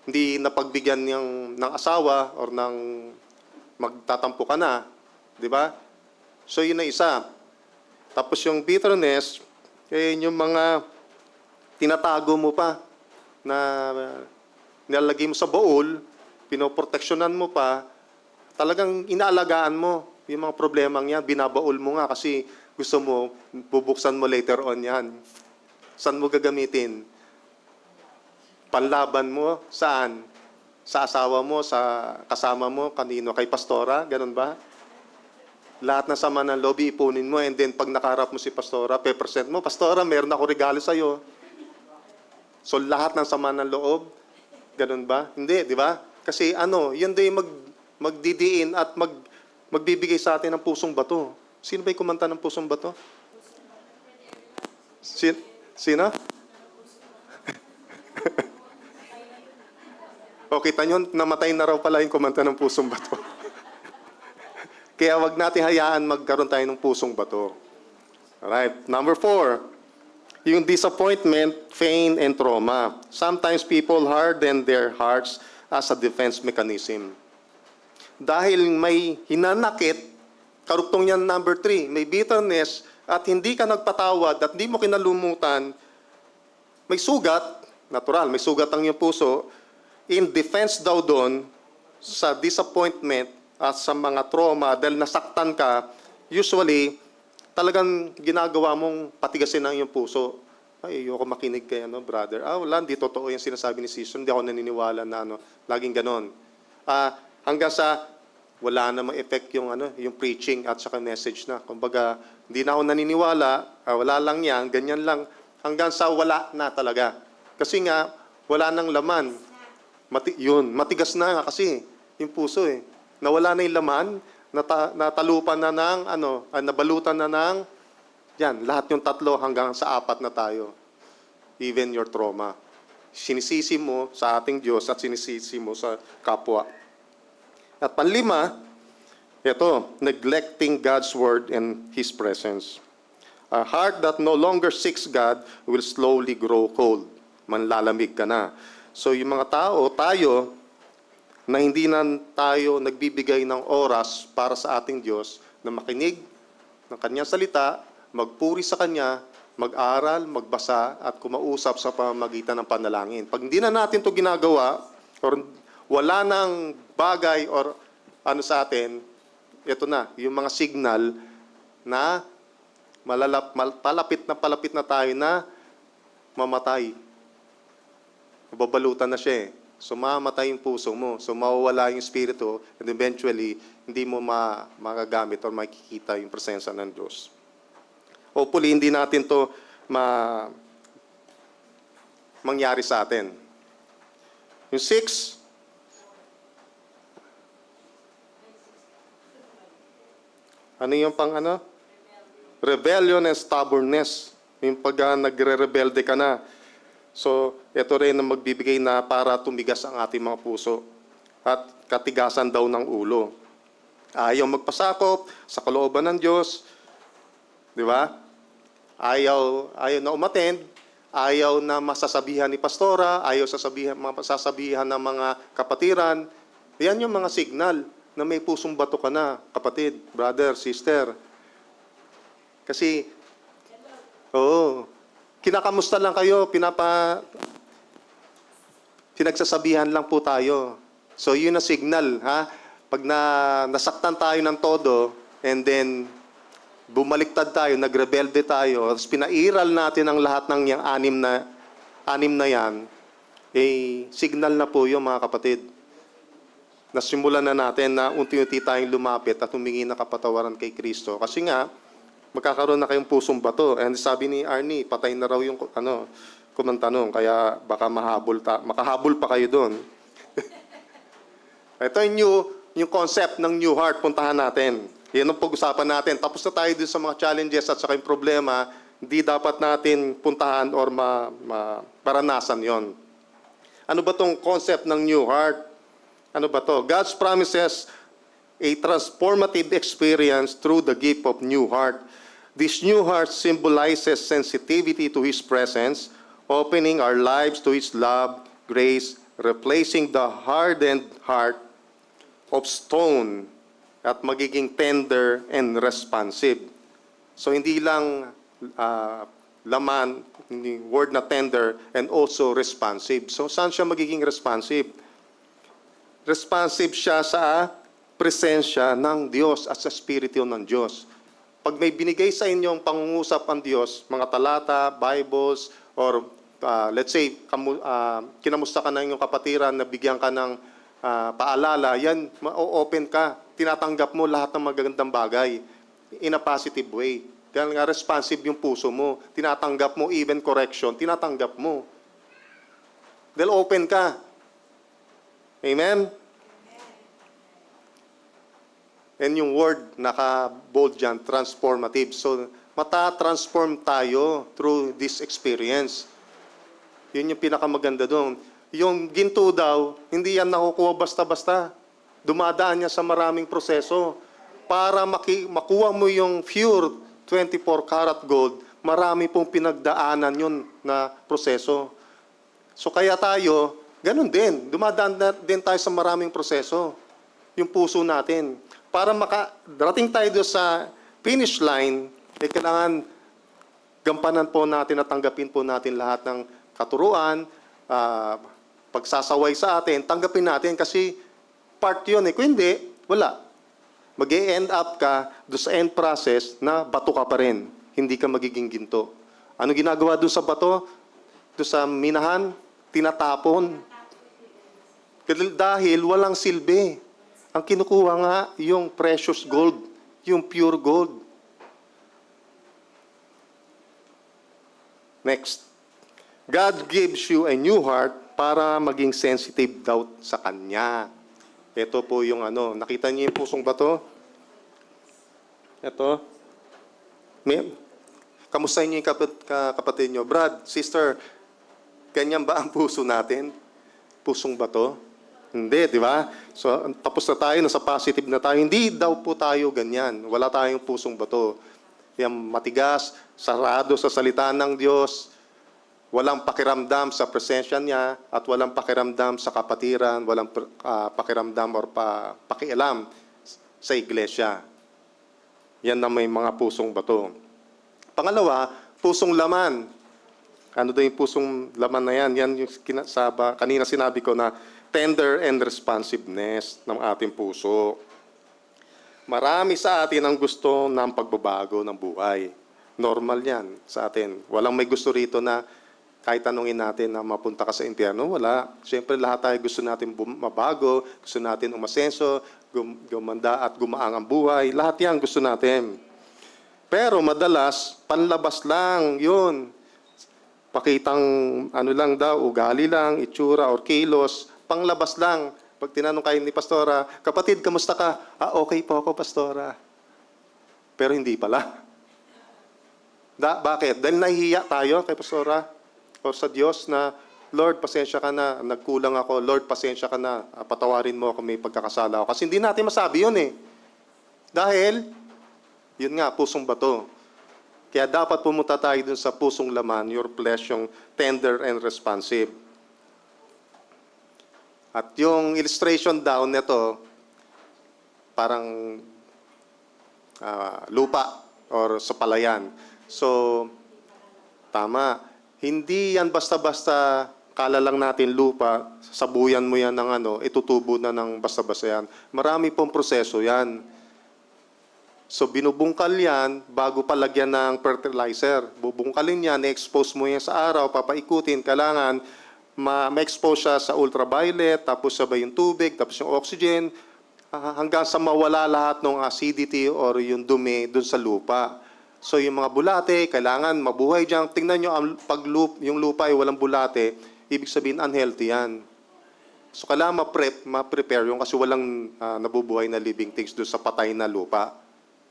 hindi napagbigyan ng asawa or ng magtatampo ka na. Di ba? So, yun na isa. Tapos yung bitterness, yung mga tinatago mo pa na nilalagay mo sa baul, pinoproteksyonan mo pa, talagang inaalagaan mo yung mga problemang yan, binabaul mo nga kasi gusto mo, bubuksan mo later on yan. Saan mo gagamitin? Panlaban mo? Saan? Sa asawa mo, sa kasama mo, kanino? Kay pastora? Ganun ba? Lahat ng sama ng loob, ipunin mo, and then pag nakaharap mo si pastora, pe-present mo, pastora, meron ako regalo sa'yo. So lahat ng sama ng loob, ganun ba? Hindi, di ba? Kasi yun din magdidiin at magbibigay sa atin ng pusong bato. Sino ba yung kumanta ng pusong bato? Sino? O, kita nyo, namatay na raw pala yung kumanta ng pusong bato. Kaya wag natin hayaan magkaroon tayo ng pusong bato. Alright. Number 4, yung disappointment, pain, and trauma. Sometimes people harden their hearts as a defense mechanism. Dahil may hinanakit, karugtong yan number 3, may bitterness, at hindi ka nagpatawad at hindi mo kinalumutan, may sugat, natural, may sugat ang iyong puso, in defense daw doon sa disappointment at sa mga trauma dahil nasaktan ka, usually, talagang ginagawa mong patigasin ang iyong puso. Ay, ayoko makinig kay brother. Wala, hindi totoo yung sinasabi ni sister. Hindi ako naniniwala na laging ganon. Hanggang sa wala namang effect yung preaching at saka message na. Kumbaga, hindi na ako naniniwala, wala lang yan, ganyan lang. Hanggang sa wala na talaga. Kasi nga, wala nang laman. Matigas na nga kasi yung puso eh. Nawala na yung laman, natalupan na ng, nabalutan na ng, yan, lahat yung 3 hanggang sa 4 na tayo. Even your trauma. Sinisisi mo sa ating Diyos at sinisisi mo sa kapwa. At panlima, ito, neglecting God's Word and His presence. A heart that no longer seeks God will slowly grow cold. Manlalamig ka na. So yung mga tao, tayo, na hindi na tayo nagbibigay ng oras para sa ating Diyos na makinig ng Kanyang salita, magpuri sa Kanya, mag-aral, magbasa, at kumausap sa pamamagitan ng panalangin. Pag hindi na natin ito ginagawa, or wala nang bagay or sa atin, ito na, yung mga signal na palapit na tayo na mamatay. Mababalutan na siya eh. So, mamamatay yung puso mo. So, mawawala yung spirito and eventually, hindi mo magagamit or makikita yung presensya ng Diyos. Hopefully, hindi natin to mangyari sa atin. Yung 6, ano yung rebellion and stubbornness. Yung pag nagre-rebelde ka na. So, ito rin ang magbibigay na para tumigas ang ating mga puso at katigasan daw ng ulo. Ayaw magpasakop sa kalooban ng Diyos, di ba? Ayaw na umattend, ayaw na masasabihan ni pastora, ayaw masasabihan ng mga kapatiran. Yan yung mga signal na may pusong bato ka na, kapatid, brother, sister. Kasi, kinakamusta lang kayo, pinagsasabihan lang po tayo. So, yun na signal, ha? pag nasaktan tayo ng todo, and then bumaliktad tayo, nagrebelde tayo, tapos pinairal natin ang lahat ng yung anim na yan, signal na po yung mga kapatid. Nasimulan na natin na unti-unti tayong lumapit at humingi na kapatawaran kay Kristo. Kasi nga, magkakaroon na kayong pusong bato. And sabi ni Arnie, patay na raw yung kumantanong, kaya baka makahabol pa kayo doon. Ito yung concept ng new heart, puntahan natin. Yan ang pag-usapan natin. Tapos na tayo dun sa mga challenges at saka yung problema, hindi dapat natin puntahan or maranasan yon. Ano ba tong concept ng new heart? Ano ba to? God's promises a transformative experience through the gift of new heart. This new heart symbolizes sensitivity to His presence, opening our lives to His love, grace, replacing the hardened heart of stone at magiging tender and responsive. So hindi lang laman, hindi word na tender, and also responsive. So saan siya magiging responsive? Responsive siya sa presensya ng Diyos at sa Espiritu ng Diyos. Pag may binigay sa inyong pangungusap ang Diyos, mga talata, Bibles, or let's say, kinamusta ka na inyong kapatiran, nabigyan ka ng paalala, yan, ma-open ka, tinatanggap mo lahat ng magagandang bagay in a positive way. Dahil nga responsive yung puso mo, tinatanggap mo, even correction, tinatanggap mo. Dahil open ka. Amen? And yung word, naka-bold dyan, transformative. So, mata-transform tayo through this experience. Yun yung pinakamaganda doon. Yung ginto daw, hindi yan nakukuha basta-basta. Dumadaan niya sa maraming proseso. Para makuha mo yung pure 24 karat gold, marami pong pinagdaanan yun na proseso. So kaya tayo, ganun din. Dumadaan din tayo sa maraming proseso. Yung puso natin. Para darating tayo doon sa finish line, kailangan gampanan po natin at tanggapin po natin lahat ng katuruan, pagsasaway sa atin, tanggapin natin kasi part yun. Kung hindi, wala. Mag-e-end up ka doon sa end process na bato ka pa rin. Hindi ka magiging ginto. Ano ginagawa doon sa bato? Doon sa minahan? Tinatapon. Dahil walang silbi. Ang kinukuha nga yung precious gold, yung pure gold. Next. God gives you a new heart para maging sensitive daw sa Kanya. Ito po yung nakita niyo yung pusong bato? Ito. Kamusta niyo yung kapatid niyo? Brad, sister, ganyan ba ang puso natin? Pusong bato? Hindi, di ba? So, tapos na tayo, nasa positive na tayo. Hindi daw po tayo ganyan. Wala tayong pusong bato. Yan matigas, sarado sa salita ng Diyos, walang pakiramdam sa presensya niya at walang pakiramdam sa kapatiran, walang pakiramdam or pakialam sa iglesia. Yan na may mga pusong bato. Pangalawa, pusong laman. Ano daw yung pusong laman na yan? Yan yung kanina sinabi ko na tender and responsiveness ng ating puso. Marami sa atin ang gusto ng pagbabago ng buhay. Normal yan sa atin. Walang may gusto rito na kahit tanungin natin na mapunta ka sa impyerno, wala. Siyempre, lahat tayo gusto natin mabago, gusto natin umasenso, gumanda at gumaang ang buhay. Lahat yan gusto natin. Pero madalas, panlabas lang yun. Pakitang lang daw, ugali lang, itsura or kilos, panglabas lang. Pag tinanong kayo ni Pastora, kapatid, kamusta ka? Okay po ako, Pastora. Pero hindi pala. Bakit? Dahil nahihiya tayo kay Pastora o sa Diyos na, Lord, pasensya ka na, nagkulang ako. Lord, pasensya ka na, patawarin mo ako, may pagkakasala ako. Kasi hindi natin masabi yun eh. Dahil, yun nga, pusong bato. Kaya dapat pumunta tayo dun sa pusong laman, your flesh, yung tender and responsive. At yung illustration down nito, parang lupa or sa palayan. So, tama. Hindi yan basta-basta kala lang natin lupa, sabuyan mo yan ng itutubo na ng basta-basta yan. Marami pong proseso yan. So binubungkal yan bago palagyan ng fertilizer. Bubungkalin yan, i-expose mo yan sa araw, papaikutin, kailangan ma-expose siya sa ultraviolet, tapos sabay yung tubig, tapos yung oxygen, hanggang sa mawala lahat ng acidity or yung dumi dun sa lupa. So yung mga bulate, kailangan mabuhay dyan. Tingnan nyo, pag yung lupa ay walang bulate, ibig sabihin unhealthy yan. So kailangan ma-prepare yung kasi walang nabubuhay na living things doon sa patay na lupa,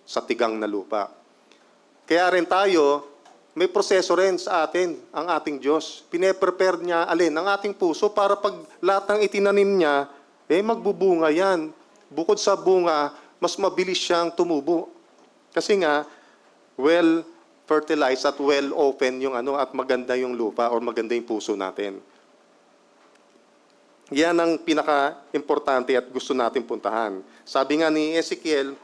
sa tigang na lupa. Kaya rin tayo, may proseso rin sa atin, ang ating Diyos. Pine-prepare niya, ang ating puso para pag lahat ng itinanim niya, magbubunga yan. Bukod sa bunga, mas mabilis siyang tumubo. Kasi nga, well-fertilized at well-open yung at maganda yung lupa or maganda yung puso natin. Yan ang pinaka-importante at gusto natin puntahan. Sabi nga ni Ezekiel,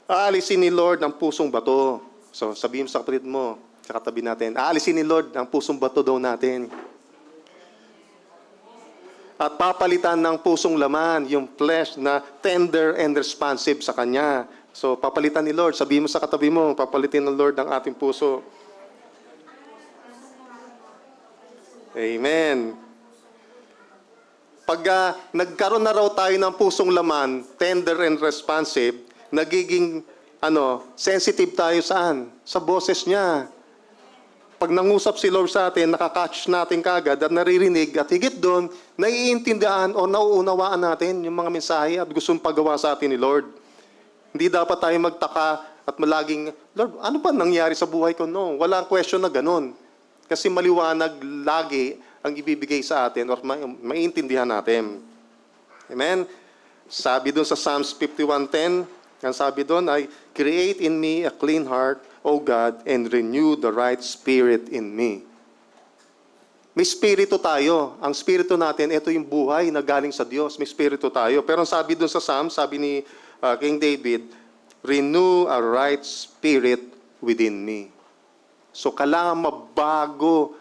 aalisin ni Lord ang pusong bato. So, sabihin sa kapatid mo, sa katabi natin, aalisin ni Lord ang pusong bato daw natin. At papalitan ng pusong laman, yung flesh na tender and responsive sa Kanya. So, papalitan ni Lord. Sabihin mo sa katabi mo, papalitin ng Lord ang ating puso. Amen. Pag nagkaroon na raw tayo ng pusong laman, tender and responsive, nagiging sensitive tayo saan? Sa boses niya. Pag nangusap si Lord sa atin, nakakatch natin kagad at naririnig at higit doon, naiintindihan o nauunawaan natin yung mga mensahe at gustong pagawa sa atin ni Lord. Hindi dapat tayo magtaka at malaging, Lord, ano ba nangyari sa buhay ko? No, walang question na ganun. Kasi maliwanag lagi ang ibibigay sa atin or maiintindihan natin. Amen? Sabi doon sa Psalms 51:10, ang sabi doon ay, create in me a clean heart, O God, and renew the right spirit in me. May spirito tayo. Ang spirito natin, ito yung buhay na galing sa Diyos. May spirito tayo. Pero ang sabi doon sa Psalm, sabi ni King David, renew a right spirit within me. So, kailangan mabago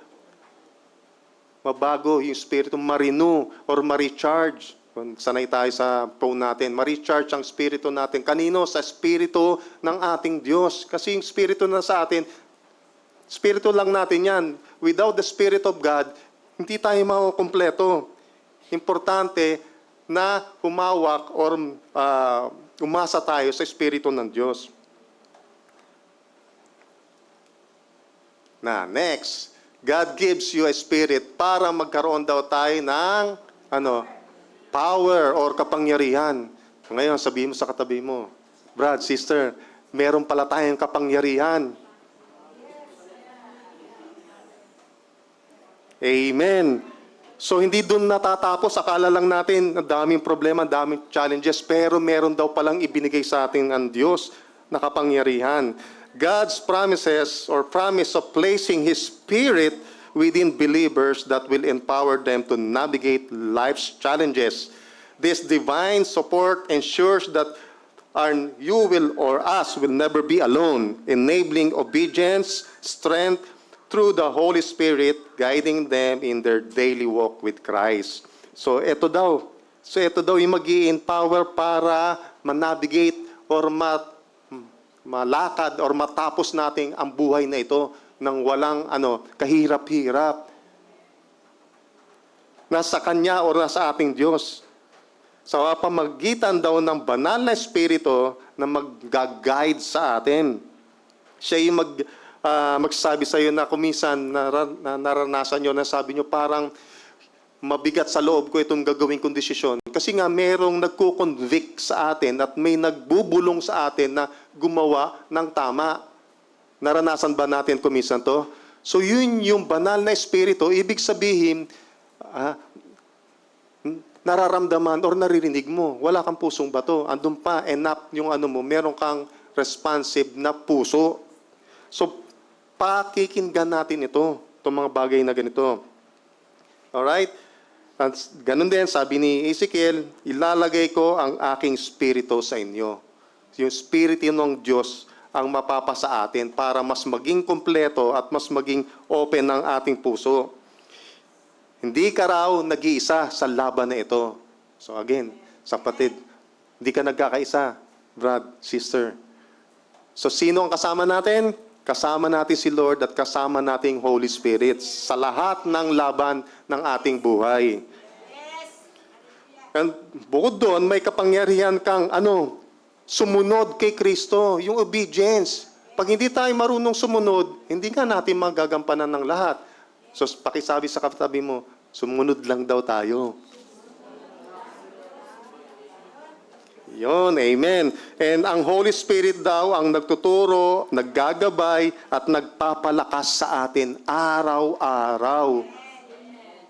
yung spirito, ma-renew or ma-recharge. Sanay tayo sa phone natin, ma-recharge ang spirito natin. Kanino? Sa spirito ng ating Diyos. Kasi yung spirito na sa atin, spirito lang natin yan. Without the Spirit of God, hindi tayo makukumpleto. Importante na humawak or umasa tayo sa spirito ng Diyos. Next. God gives you a spirit para magkaroon daw tayo ng power or kapangyarihan. Ngayon, sabihin mo sa katabi mo, Brad, sister, meron pala tayong kapangyarihan. Amen. So, hindi doon natatapos. Akala lang natin, ang daming problema, ang daming challenges, pero meron daw palang ibinigay sa atin ang Diyos na kapangyarihan. God's promises or promise of placing His Spirit within believers that will empower them to navigate life's challenges. This divine support ensures that you will or us will never be alone, enabling obedience, strength through the Holy Spirit, guiding them in their daily walk with Christ. So ito daw yung mag-i-empower para ma-navigate or malakad or matapos nating ang buhay na ito nang walang kahirap-hirap. Nasa Kanya o nasa ating Diyos. Sa pamagitan daw ng banal na Espiritu na mag-guide sa atin. Siya yung magsasabi sa iyo na kuminsan naranasan nyo na sabi nyo parang mabigat sa loob ko itong gagawin kong desisyon. Kasi nga merong nagko-convict sa atin at may nagbubulong sa atin na gumawa ng tama. Naranasan ba natin kuminsan to? So yun yung banal na espiritu, ibig sabihin, nararamdaman or naririnig mo, wala kang pusong bato, andun pa, enough yung mo, meron kang responsive na puso. So, pakikinggan natin itong mga bagay na ganito. Alright? At ganun din, sabi ni Ezekiel, ilalagay ko ang aking spirito sa inyo. Yung spirito ng Diyos ang mapapasa atin para mas maging kompleto at mas maging open ang ating puso. Hindi ka raw nag-iisa sa laban na ito. So again, kapatid, hindi ka nagkakaisa, brad, sister. So sino ang kasama natin? Kasama natin si Lord at kasama nating Holy Spirit sa lahat ng laban ng ating buhay. And bukod doon, may kapangyarihan kang sumunod kay Kristo, yung obedience. Pag hindi tayo marunong sumunod, hindi nga natin magagampanan ng lahat. So pakisabi sa katabi mo, sumunod lang daw tayo. Yon, amen. And ang Holy Spirit daw ang nagtuturo, naggagabay, at nagpapalakas sa atin araw-araw.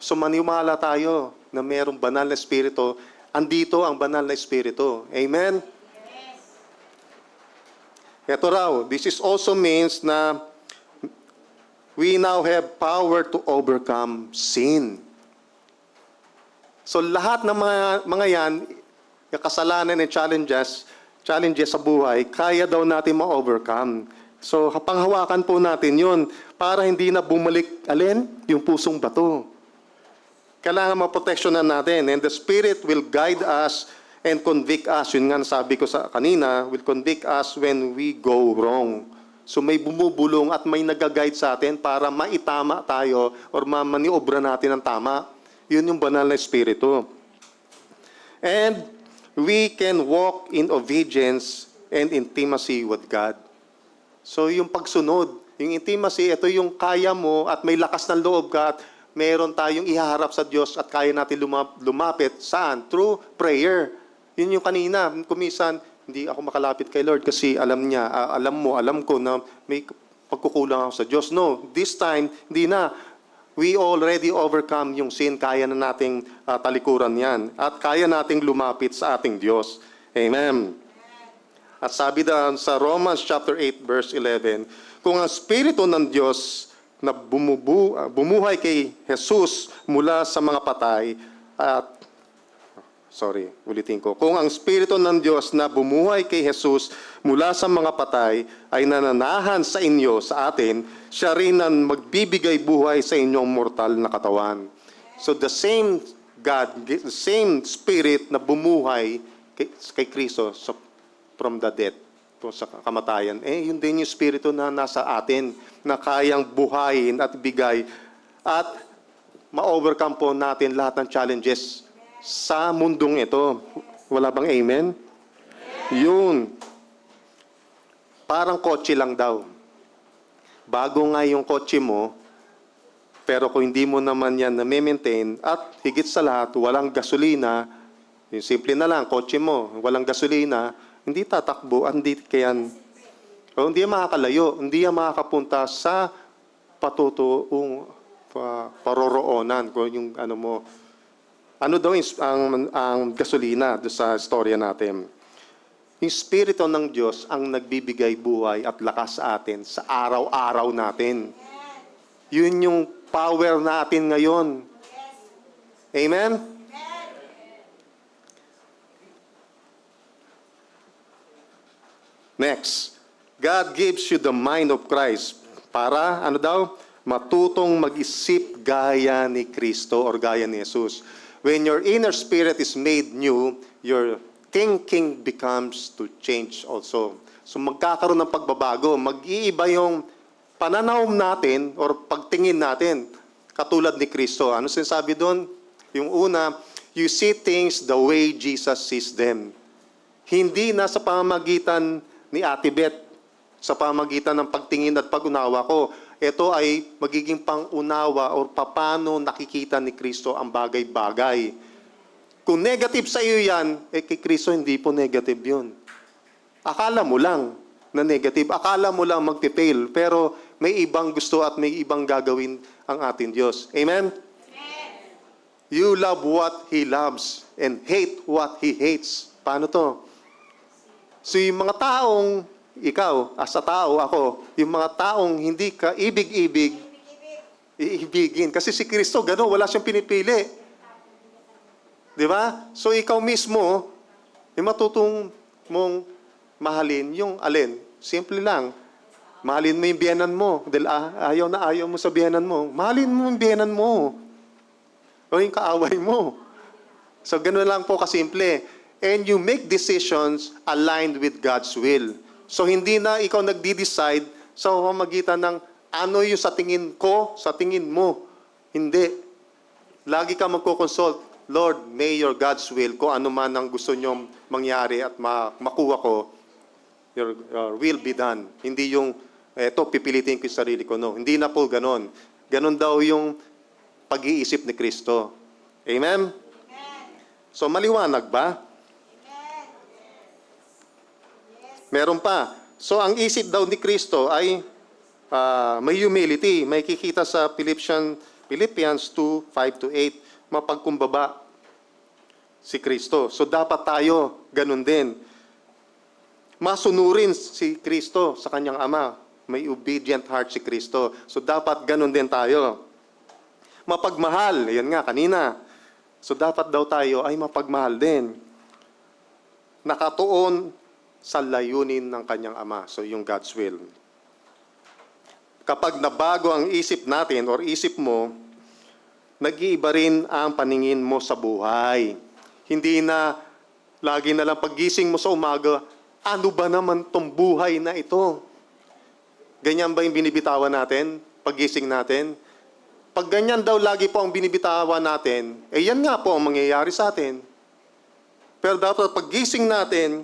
So maniwala tayo na mayroong banal na Espiritu. Andito ang banal na Espiritu. Amen? Ito raw, this is also means na we now have power to overcome sin. So lahat ng mga yan, yung kasalanan and challenges sa buhay, kaya daw natin ma-overcome. So, panghawakan po natin yun para hindi na bumalik, yung pusong bato. Kailangan maproteksyonan natin. And the Spirit will guide us and convict us. Yun nga sabi ko sa kanina, will convict us when we go wrong. So, may bumubulong at may nag-guide sa atin para maitama tayo or maniobra natin ang tama. Yun yung banal na Espiritu. And we can walk in obedience and intimacy with God. So yung pagsunod, yung intimacy, ito yung kaya mo at may lakas ng loob ka at meron tayong ihaharap sa Diyos at kaya natin lumapit. Saan? Through prayer. Yun yung kanina, kumisan, hindi ako makalapit kay Lord kasi alam niya, alam ko na may pagkukulang ako sa Diyos. No, this time, hindi na. We already overcome yung sin. Kaya na nating talikuran yan. At kaya nating lumapit sa ating Diyos. Amen. At sabi doon sa Romans chapter 8 verse 11, kung ang Espiritu ng Diyos na bumuhay kay Jesus mula sa mga patay, kung ang Espiritu ng Diyos na bumuhay kay Jesus mula sa mga patay ay nananahan sa inyo, sa atin, siya rin ang magbibigay buhay sa inyong mortal na katawan. So the same God, the same Spirit na bumuhay kay Kristo from the death, sa kamatayan, yun din yung Espiritu na nasa atin, na kayang buhayin at bigay at ma-overcome po natin lahat ng challenges sa mundong ito. Wala bang amen? Yun. Parang kotse lang daw. Bago nga yung kotse mo, pero kung hindi mo naman yan na-maintain, at higit sa lahat, walang gasolina, yung simple na lang, kotse mo, walang gasolina, hindi tatakbo, hindi yan makakalayo, hindi yan makakapunta sa patutuong paroroonan, kung yung mo. Ano daw ang gasolina do sa storya natin? Yung Espiritu ng Diyos ang nagbibigay buhay at lakas sa atin sa araw-araw natin. Yun yung power natin ngayon. Amen? Next, God gives you the mind of Christ para, matutong mag-isip gaya ni Kristo or gaya ni Jesus. When your inner spirit is made new, your thinking becomes to change also. So magkakaroon ng pagbabago, mag-iiba yung pananaw natin or pagtingin natin katulad ni Kristo. Ano sinasabi doon? Yung una, you see things the way Jesus sees them. Hindi na sa pamamagitan ni Ate Beth, sa pamamagitan ng pagtingin at pag-unawa ko. Ito ay magiging pang-unawa o paano nakikita ni Kristo ang bagay-bagay. Kung negative sa iyo yan, kay Kristo hindi po negative yun. Akala mo lang na negative, akala mo lang magpipail, pero may ibang gusto at may ibang gagawin ang ating Diyos. Amen? You love what He loves and hate what He hates. Paano to? So yung mga taong ikaw, as a tao, ako, yung mga taong hindi ka ibig-ibig, iibigin. Kasi si Kristo, gano'n, wala siyang pinipili. Di ba? So ikaw mismo, yung matutong mong mahalin yung alin. Simple lang. Mahalin mo yung biyenan mo. Dahil ayaw mo sa biyenan mo. Mahalin mo yung biyenan mo. o yung kaaway mo. So, ganun lang po kasimple. And you make decisions aligned with God's will. So, hindi na ikaw nagdi-decide sa pamamagitan ng ano yung sa tingin ko, sa tingin mo. Hindi. Lagi ka magko-consult, Lord, may your God's will, kung ano man ang gusto nyong mangyari at makuha ko, your will be done. Hindi yung, eto, pipilitin ko yung sarili ko. No, hindi na po ganon. Ganon daw yung pag-iisip ni Kristo. Amen? So, maliwanag ba? Meron pa. So, ang isip daw ni Kristo ay may humility. May kikita sa Philippians 2:5-8, mapagkumbaba si Kristo. So, dapat tayo ganun din. Masunurin si Kristo sa kanyang Ama. May obedient heart si Kristo. So, dapat ganun din tayo. Mapagmahal. Ayan nga, kanina. So, dapat daw tayo ay mapagmahal din. Nakatuon sa layunin ng kanyang Ama. So, yung God's will. Kapag nabago ang isip natin or isip mo, nag-iiba rin ang paningin mo sa buhay. Hindi na lagi na lang paggising mo sa umaga, ano ba naman tong buhay na ito? Ganyan ba yung binibitawan natin? Paggising natin? Pag ganyan daw lagi po ang binibitawan natin, yan nga po ang mangyayari sa atin. Pero dapat paggising natin,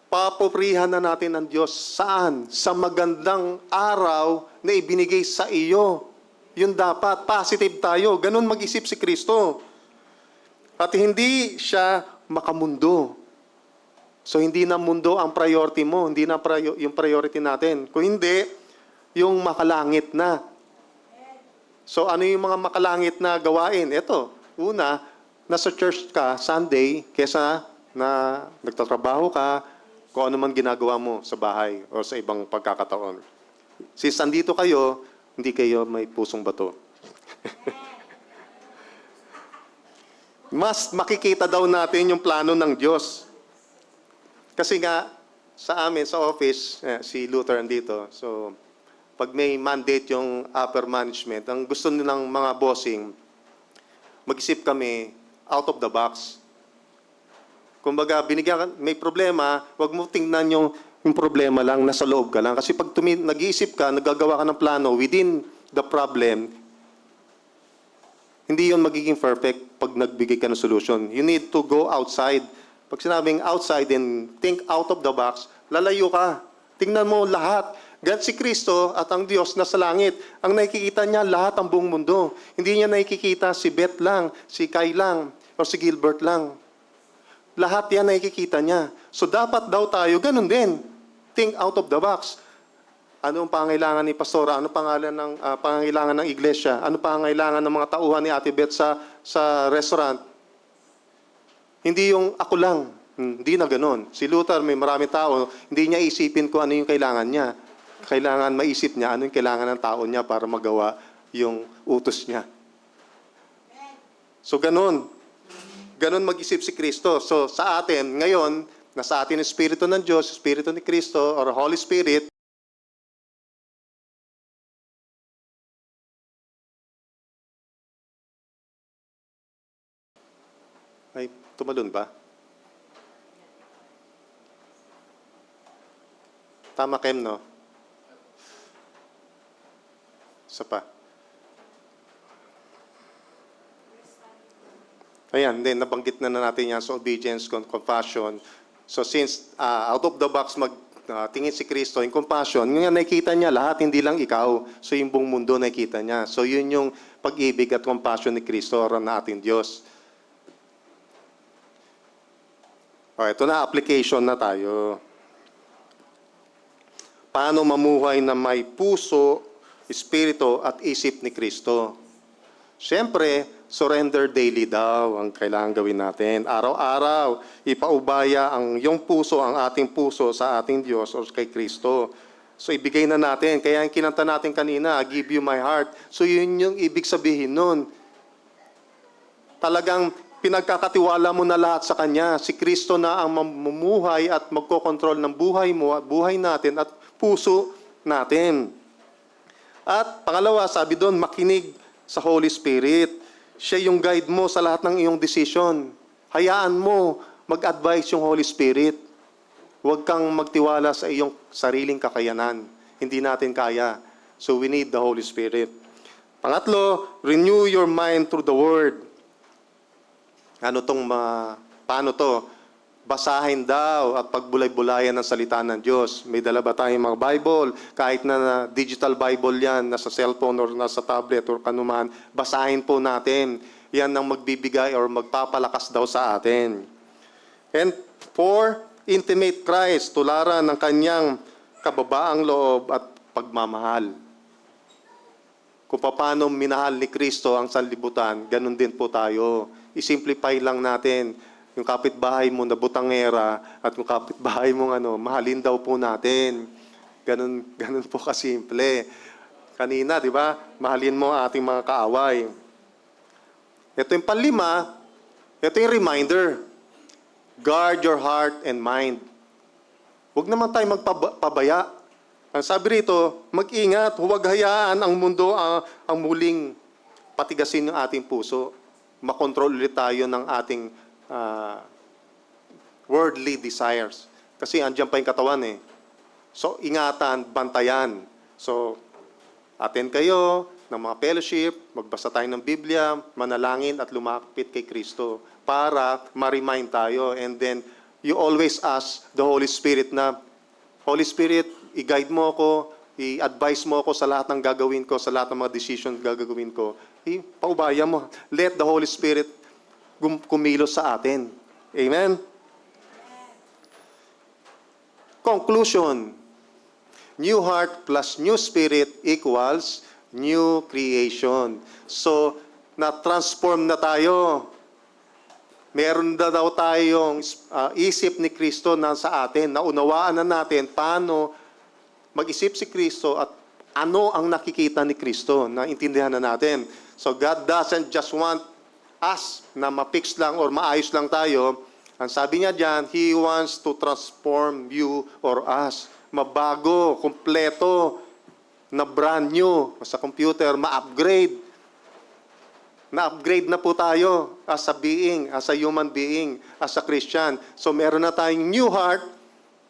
papoprihan na natin ng Diyos. Saan? Sa magandang araw na ibinigay sa iyo. Yun dapat. Positive tayo. Ganun mag-isip si Kristo. At hindi siya makamundo. So, hindi na mundo ang priority mo. Hindi na yung priority natin. Kung hindi, yung makalangit na. So, ano yung mga makalangit na gawain? Ito, una, nasa church ka, Sunday, kesa na nagtatrabaho ka, kung ano man ginagawa mo sa bahay o sa ibang pagkakataon. Since andito kayo, hindi kayo may pusong bato. Mas makikita daw natin yung plano ng Diyos. Kasi nga, sa amin, sa office, si Luther andito. So, pag may mandate yung upper management, ang gusto nilang mga bossing, mag-isip kami out of the box. Kumbaga, may problema, wag mo tingnan yung problema lang, nasa loob ka lang. Kasi pag nag-iisip ka, naggagawa ka ng plano within the problem, hindi yun magiging perfect pag nagbigay ka ng solution. You need to go outside. Pag sinabing outside and think out of the box, lalayo ka. Tingnan mo lahat. God si Kristo at ang Diyos nasa langit. Ang nakikita niya lahat ang buong mundo. Hindi niya nakikita si Beth lang, si Kai lang, o si Gilbert lang. Lahat yan nakikita niya. So dapat daw tayo ganun din. Think out of the box. Ano ang pangailangan ni Pastora? Ano pangailangan ng iglesia? Ano pangailangan ng mga tauhan ni Ate Beth sa restaurant? Hindi yung ako lang. Hindi na ganun. Si Luther, may marami tao, hindi niya isipin kung ano yung kailangan niya. Kailangan maisip niya ano yung kailangan ng tao niya para magawa yung utos niya. So ganun. Ganun mag-isip si Kristo. So sa atin, ngayon, nasa atin yung Espiritu ng Diyos, Espiritu ni Kristo, or Holy Spirit. Ay, tumalun ba? Tama, Kem, no? Isa pa. Ayan, then nabanggit na natin yan. So, obedience, compassion. So, since out of the box tingin si Kristo, yung compassion, ngayon nakikita niya lahat, hindi lang ikaw. So, yung buong mundo nakikita niya. So, yun yung pag-ibig at compassion ni Kristo or na ating Diyos. Okay, ito na, application na tayo. Paano mamuhay na may puso, espiritu at isip ni Kristo? Siyempre, surrender daily daw ang kailangan gawin natin. Araw-araw, ipaubaya ang iyong puso, ang ating puso sa ating Diyos o kay Kristo. So, ibigay na natin. Kaya ang kinanta natin kanina, I give you my heart. So, yun yung ibig sabihin nun. Talagang pinagkakatiwala mo na lahat sa Kanya. Si Kristo na ang mamumuhay at magkokontrol ng buhay mo at buhay natin at puso natin. At pangalawa, sabi doon, makinig sa Holy Spirit. Siya yung guide mo sa lahat ng iyong decision. Hayaan mo mag-advise yung Holy Spirit. Huwag kang magtiwala sa iyong sariling kakayanan. Hindi natin kaya. So we need the Holy Spirit. Pangatlo, renew your mind through the Word. Paano to? Basahin daw at pagbulay-bulayan ng salita ng Diyos. May dala ba tayong mga Bible? Kahit na digital Bible yan, nasa cellphone or nasa tablet or kanuman, basahin po natin. Yan ang magbibigay or magpapalakas daw sa atin. And 4, intimate Christ, tularan ng kanyang kababaang loob at pagmamahal. Kung paano minahal ni Kristo ang sanlibutan, ganun din po tayo. I-simplify lang natin. Yung kapitbahay mo na butangera at yung kapitbahay mo mahalin daw po natin. Ganun po kasimple. Kanina, di ba? Mahalin mo ang ating mga kaaway. Ito yung panlima, ito yung reminder. Guard your heart and mind. Huwag naman tayo magpabaya. Ang sabi rito, mag-ingat, huwag hayaan ang mundo ang muling patigasin ng ating puso. Makontrol ulit tayo ng ating worldly desires. Kasi andyan pa yung katawan eh. So, ingatan, bantayan. So, attend kayo ng mga fellowship, magbasa tayo ng Biblia, manalangin at lumapit kay Kristo para ma-remind tayo. And then, you always ask the Holy Spirit na, Holy Spirit, i-guide mo ako, i-advise mo ako sa lahat ng gagawin ko, sa lahat ng mga decision gagawin ko. Paubaya mo. Let the Holy Spirit kumilos sa atin. Amen? Conclusion. New heart plus new spirit equals new creation. So, na-transform na tayo. Meron na daw tayong isip ni Kristo na sa atin. Naunawaan na natin paano mag-isip si Kristo at ano ang nakikita ni Kristo. Naintindihan na natin. So, God doesn't just want us na ma-fix lang or maayos lang tayo. Ang sabi niya diyan, He wants to transform you or us. Mabago, kompleto, na brand new sa computer, ma-upgrade. Na-upgrade na po tayo as a being, as a human being, as a Christian. So meron na tayong new heart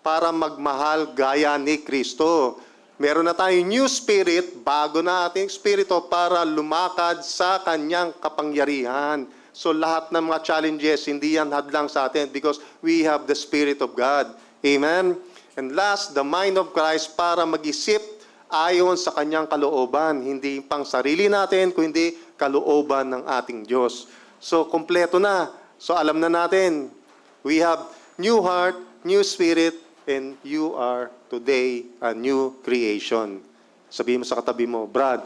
para magmahal gaya ni Kristo. Meron na tayong new spirit, bago na ating spirito para lumakad sa kanyang kapangyarihan. So lahat ng mga challenges, hindi yan hadlang sa atin because we have the Spirit of God. Amen? And last, the mind of Christ para mag-isip ayon sa kanyang kalooban. Hindi pang sarili natin, kundi kalooban ng ating Diyos. So kompleto na. So alam na natin, we have new heart, new spirit, and you are today a new creation. Sabihin mo sa katabi mo, Brad,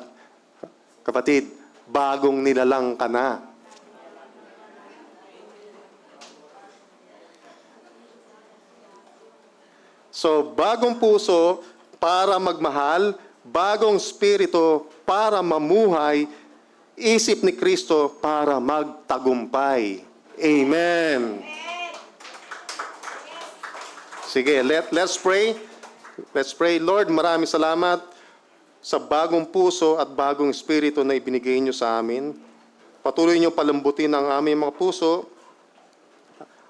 kapatid, bagong nilalang ka na. So, bagong puso para magmahal, bagong spirito para mamuhay, isip ni Kristo para magtagumpay. Amen. Sige, let's pray. Let's pray. Lord, maraming salamat sa bagong puso at bagong espiritu na ibinigay niyo sa amin. Patuloy niyo palambutin ang aming mga puso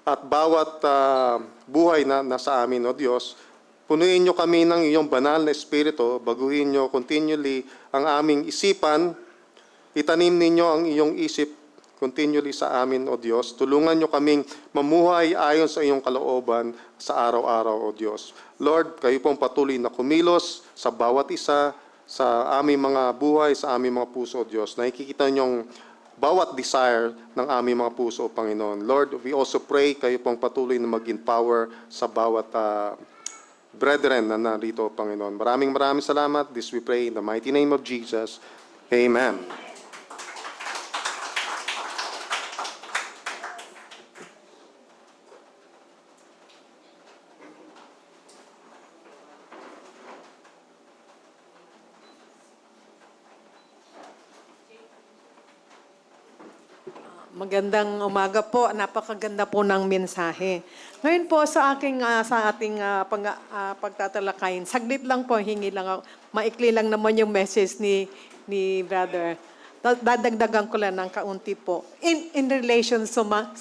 at bawat buhay na nasa amin, O Diyos. Punuin niyo kami ng iyong banal na espiritu. Baguhin niyo continually ang aming isipan. Itanim ninyo ang iyong isip continually sa amin, O Diyos. Tulungan niyo kaming mamuhay ayon sa iyong kalooban sa araw-araw, O Diyos. Lord, kayo pong patuloy na kumilos sa bawat isa, sa aming mga buhay, sa aming mga puso, O Diyos. Nakikita niyong bawat desire ng aming mga puso, O Panginoon. Lord, we also pray kayo pong patuloy na mag-empower sa bawat brethren na narito, O Panginoon. Maraming salamat. This we pray in the mighty name of Jesus. Amen. Magandang umaga po. Napakaganda po ng mensahe. Ngayon po sa ating pagtatalakayin, saglit lang po, hingi lang ako. Maikli lang naman yung message ni brother. dadagdagan ko lang ng kaunti po. In relation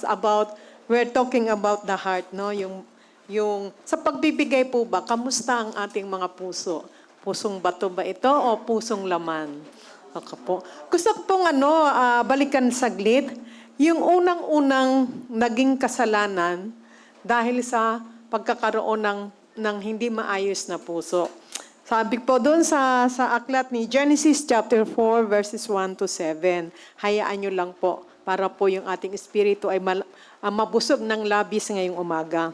about, we're talking about the heart, no? Yung sa pagbibigay po ba, kamusta ang ating mga puso? Pusong bato ba ito o pusong laman? Okay po. Gusto ko pong balikan saglit. Yung unang-unang naging kasalanan dahil sa pagkakaroon ng hindi maayos na puso. Sabi po doon sa aklat ni Genesis chapter 4 verses 1 to 7. Hayaan nyo lang po para po yung ating espiritu ay mabusog ng labis ngayong umaga.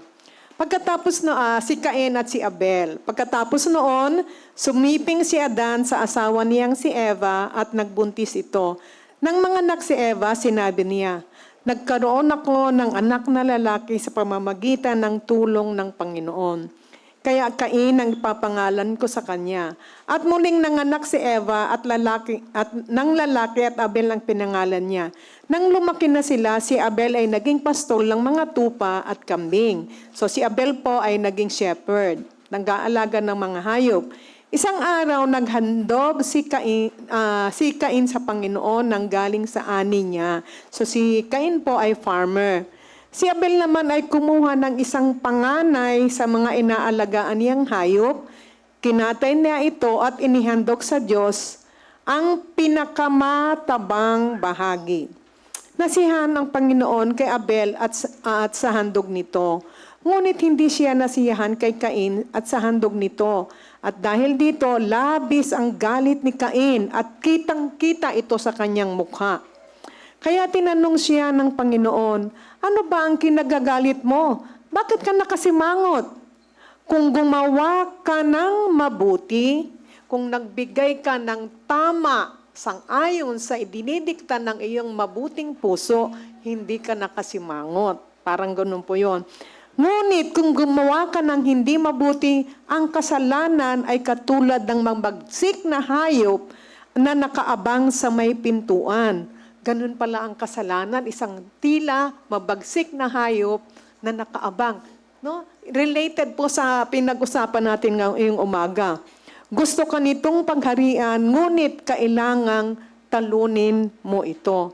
Pagkatapos si Cain at si Abel. Pagkatapos noon, sumiping si Adan sa asawa niyang si Eva at nagbuntis ito. Nang manganak si Eva, sinabi niya, "Nagkaroon ako ng anak na lalaki sa pamamagitan ng tulong ng Panginoon. Kaya Cain ang ipapangalan ko sa kanya. At muling nanganak si Eva at ng lalaki at Abel ang pinangalan niya. Nang lumaki na sila, si Abel ay naging pastol ng mga tupa at kambing. So si Abel po ay naging shepherd, nag-aalaga ng mga hayop. Isang araw, naghandog si Cain sa Panginoon nang galing sa ani niya. So si Cain po ay farmer. Si Abel naman ay kumuha ng isang panganay sa mga inaalagaan niyang hayop. Kinatay niya ito at inihandog sa Diyos ang pinakamatabang bahagi. Nasiyahan ang Panginoon kay Abel at sa handog nito. Ngunit hindi siya nasiyahan kay Cain at sa handog nito. At dahil dito, labis ang galit ni Cain at kitang-kita ito sa kanyang mukha. Kaya tinanong siya ng Panginoon, "Ano ba ang kinagagalit mo? Bakit ka nakasimangot? Kung gumawa ka ng mabuti, kung nagbigay ka ng tama sang-ayon sa idinidikta ng iyong mabuting puso, hindi ka nakasimangot." Parang ganun po yon. Ngunit kung gumawa ka ng hindi mabuti, ang kasalanan ay katulad ng mabagsik na hayop na nakaabang sa may pintuan. Ganun pala ang kasalanan, isang tila mabagsik na hayop na nakaabang. No? Related po sa pinag-usapan natin ngayong umaga. Gusto ka nitong pagharian, ngunit kailangang talunin mo ito.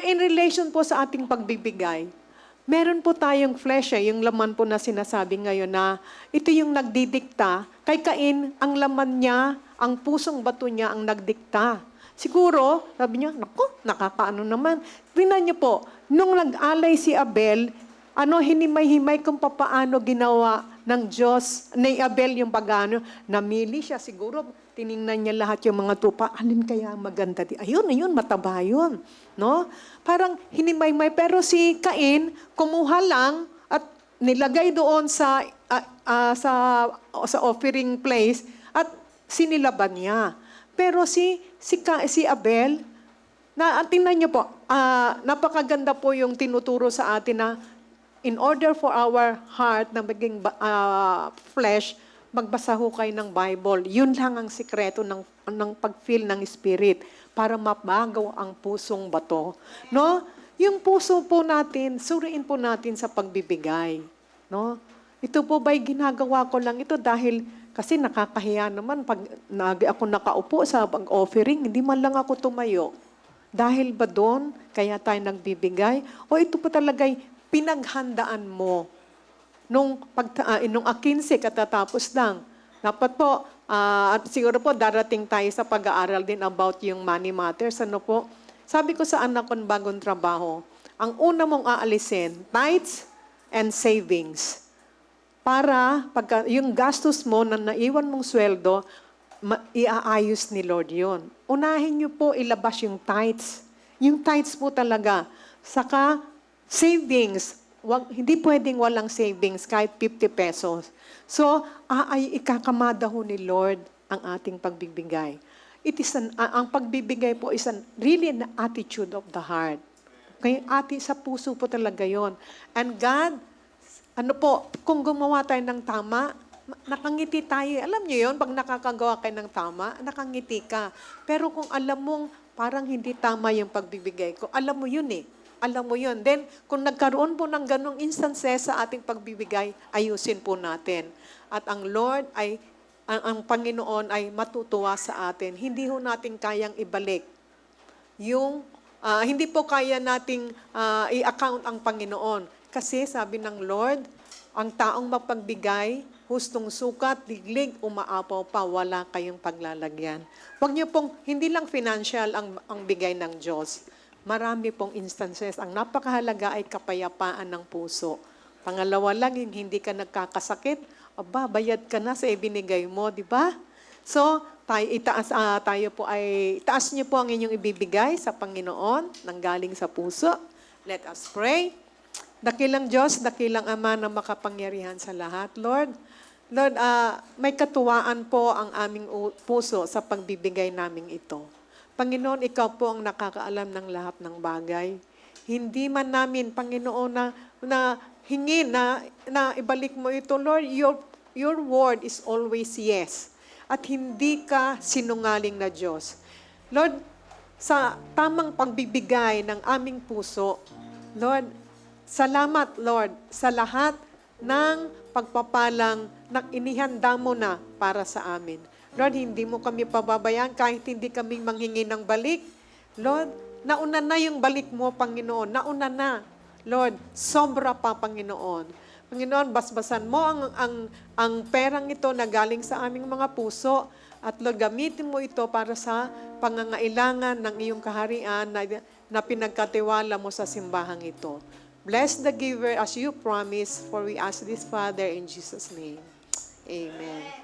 In relation po sa ating pagbibigay, meron po tayong flesh, yung laman po na sinasabi ngayon na ito yung nagdidikta. Kay Cain, ang laman niya, ang pusong bato niya ang nagdikta. Siguro, sabi niya, naku, nakakaano naman. Tingnan niyo po, nung nag-alay si Abel, hinimay-himay kung papaano ginawa ng Diyos, ni Abel yung pagano, namili siya siguro, tiningnan niya lahat yung mga tupa, alin kaya maganda di? Ayun, mataba yun. No? Parang hinimay-may, pero si Cain, kumuha lang at nilagay doon sa offering place at sinilaban niya. Pero si Abel, tingnan niyo po, napakaganda po yung tinuturo sa atin na in order for our heart na maging flesh, magbasa ho kayo ng Bible. Yun lang ang sikreto ng pag-feel ng Spirit para mabagaw ang pusong bato. No? Yung puso po natin, suriin po natin sa pagbibigay. No? Ito po ba'y ginagawa ko lang ito dahil kasi nakakahiya naman pag ako nakaupo sa pag-offering, hindi man lang ako tumayo. Dahil ba doon, kaya tayo nagbibigay? O ito po talaga'y pinaghandaan mo. Nung 15 katatapos lang. Dapat po, at siguro po darating tayo sa pag-aaral din about yung money matters. Ano po? Sabi ko sa anak ko bagong trabaho, ang una mong aalisin, tithes and savings. Para yung gastos mo na naiwan mong sweldo, iaayos ni Lord yun. Unahin niyo po ilabas yung tithes. Yung tithes po talaga. Saka savings. Hindi pwedeng walang savings kahit 50 pesos. So, ikakamada ho ni Lord ang ating pagbibigay. Ang pagbibigay po is really an attitude of the heart. Okay? Sa puso po talaga yon. And God, kung gumawa tayo ng tama, nakangiti tayo. Alam niyo yun, pag nakakagawa kayo ng tama, nakangiti ka. Pero kung alam mong parang hindi tama yung pagbibigay ko, alam mo yun eh. Alam mo yun. Then, kung nagkaroon po ng ganong instances sa ating pagbibigay, ayusin po natin. At ang Lord ang Panginoon ay matutuwa sa atin. Hindi ho natin kayang ibalik hindi po kaya nating i-account ang Panginoon. Kasi sabi ng Lord, ang taong mapagbigay, hustong sukat, liglig, umaapaw pa, wala kayong paglalagyan. Huwag niyo pong, hindi lang financial ang bigay ng Diyos. Marami pong instances. Ang napakahalaga ay kapayapaan ng puso. Pangalawa lang, yung hindi ka nagkakasakit, bayad ka na sa ibinigay mo, di ba? So, tayo po ay, taas niyo po ang inyong ibibigay sa Panginoon, nanggaling sa puso. Let us pray. Dakilang Diyos, dakilang Ama na makapangyarihan sa lahat, Lord. Lord, may katuwaan po ang aming puso sa pagbibigay namin ito. Panginoon, Ikaw po ang nakakaalam ng lahat ng bagay. Hindi man namin, Panginoon, na hingin na ibalik mo ito, Lord, your word is always yes. At hindi ka sinungaling na Diyos. Lord, sa tamang pagbibigay ng aming puso, Lord, salamat, Lord, sa lahat ng pagpapalang na inihanda mo na para sa amin. Lord, hindi mo kami pababayaan kahit hindi kami manghingi ng balik. Lord, nauna na yung balik mo, Panginoon. Nauna na. Lord, sobra pa, Panginoon. Panginoon, basbasan mo ang perang ito na galing sa aming mga puso. At Lord, gamitin mo ito para sa pangangailangan ng iyong kaharian na pinagkatiwala mo sa simbahang ito. Bless the giver as you promise, for we ask this, Father, in Jesus' name. Amen.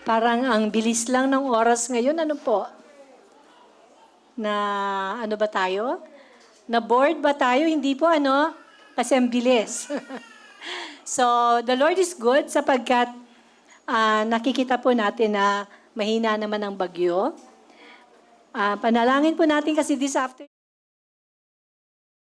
Parang ang bilis lang ng oras ngayon. Ano po? Ano ba tayo? Na-bored ba tayo? Hindi po, ano? Kasi ang bilis. So, the Lord is good sapagkat nakikita po natin na mahina naman ang bagyo. Panalangin po natin kasi this afternoon.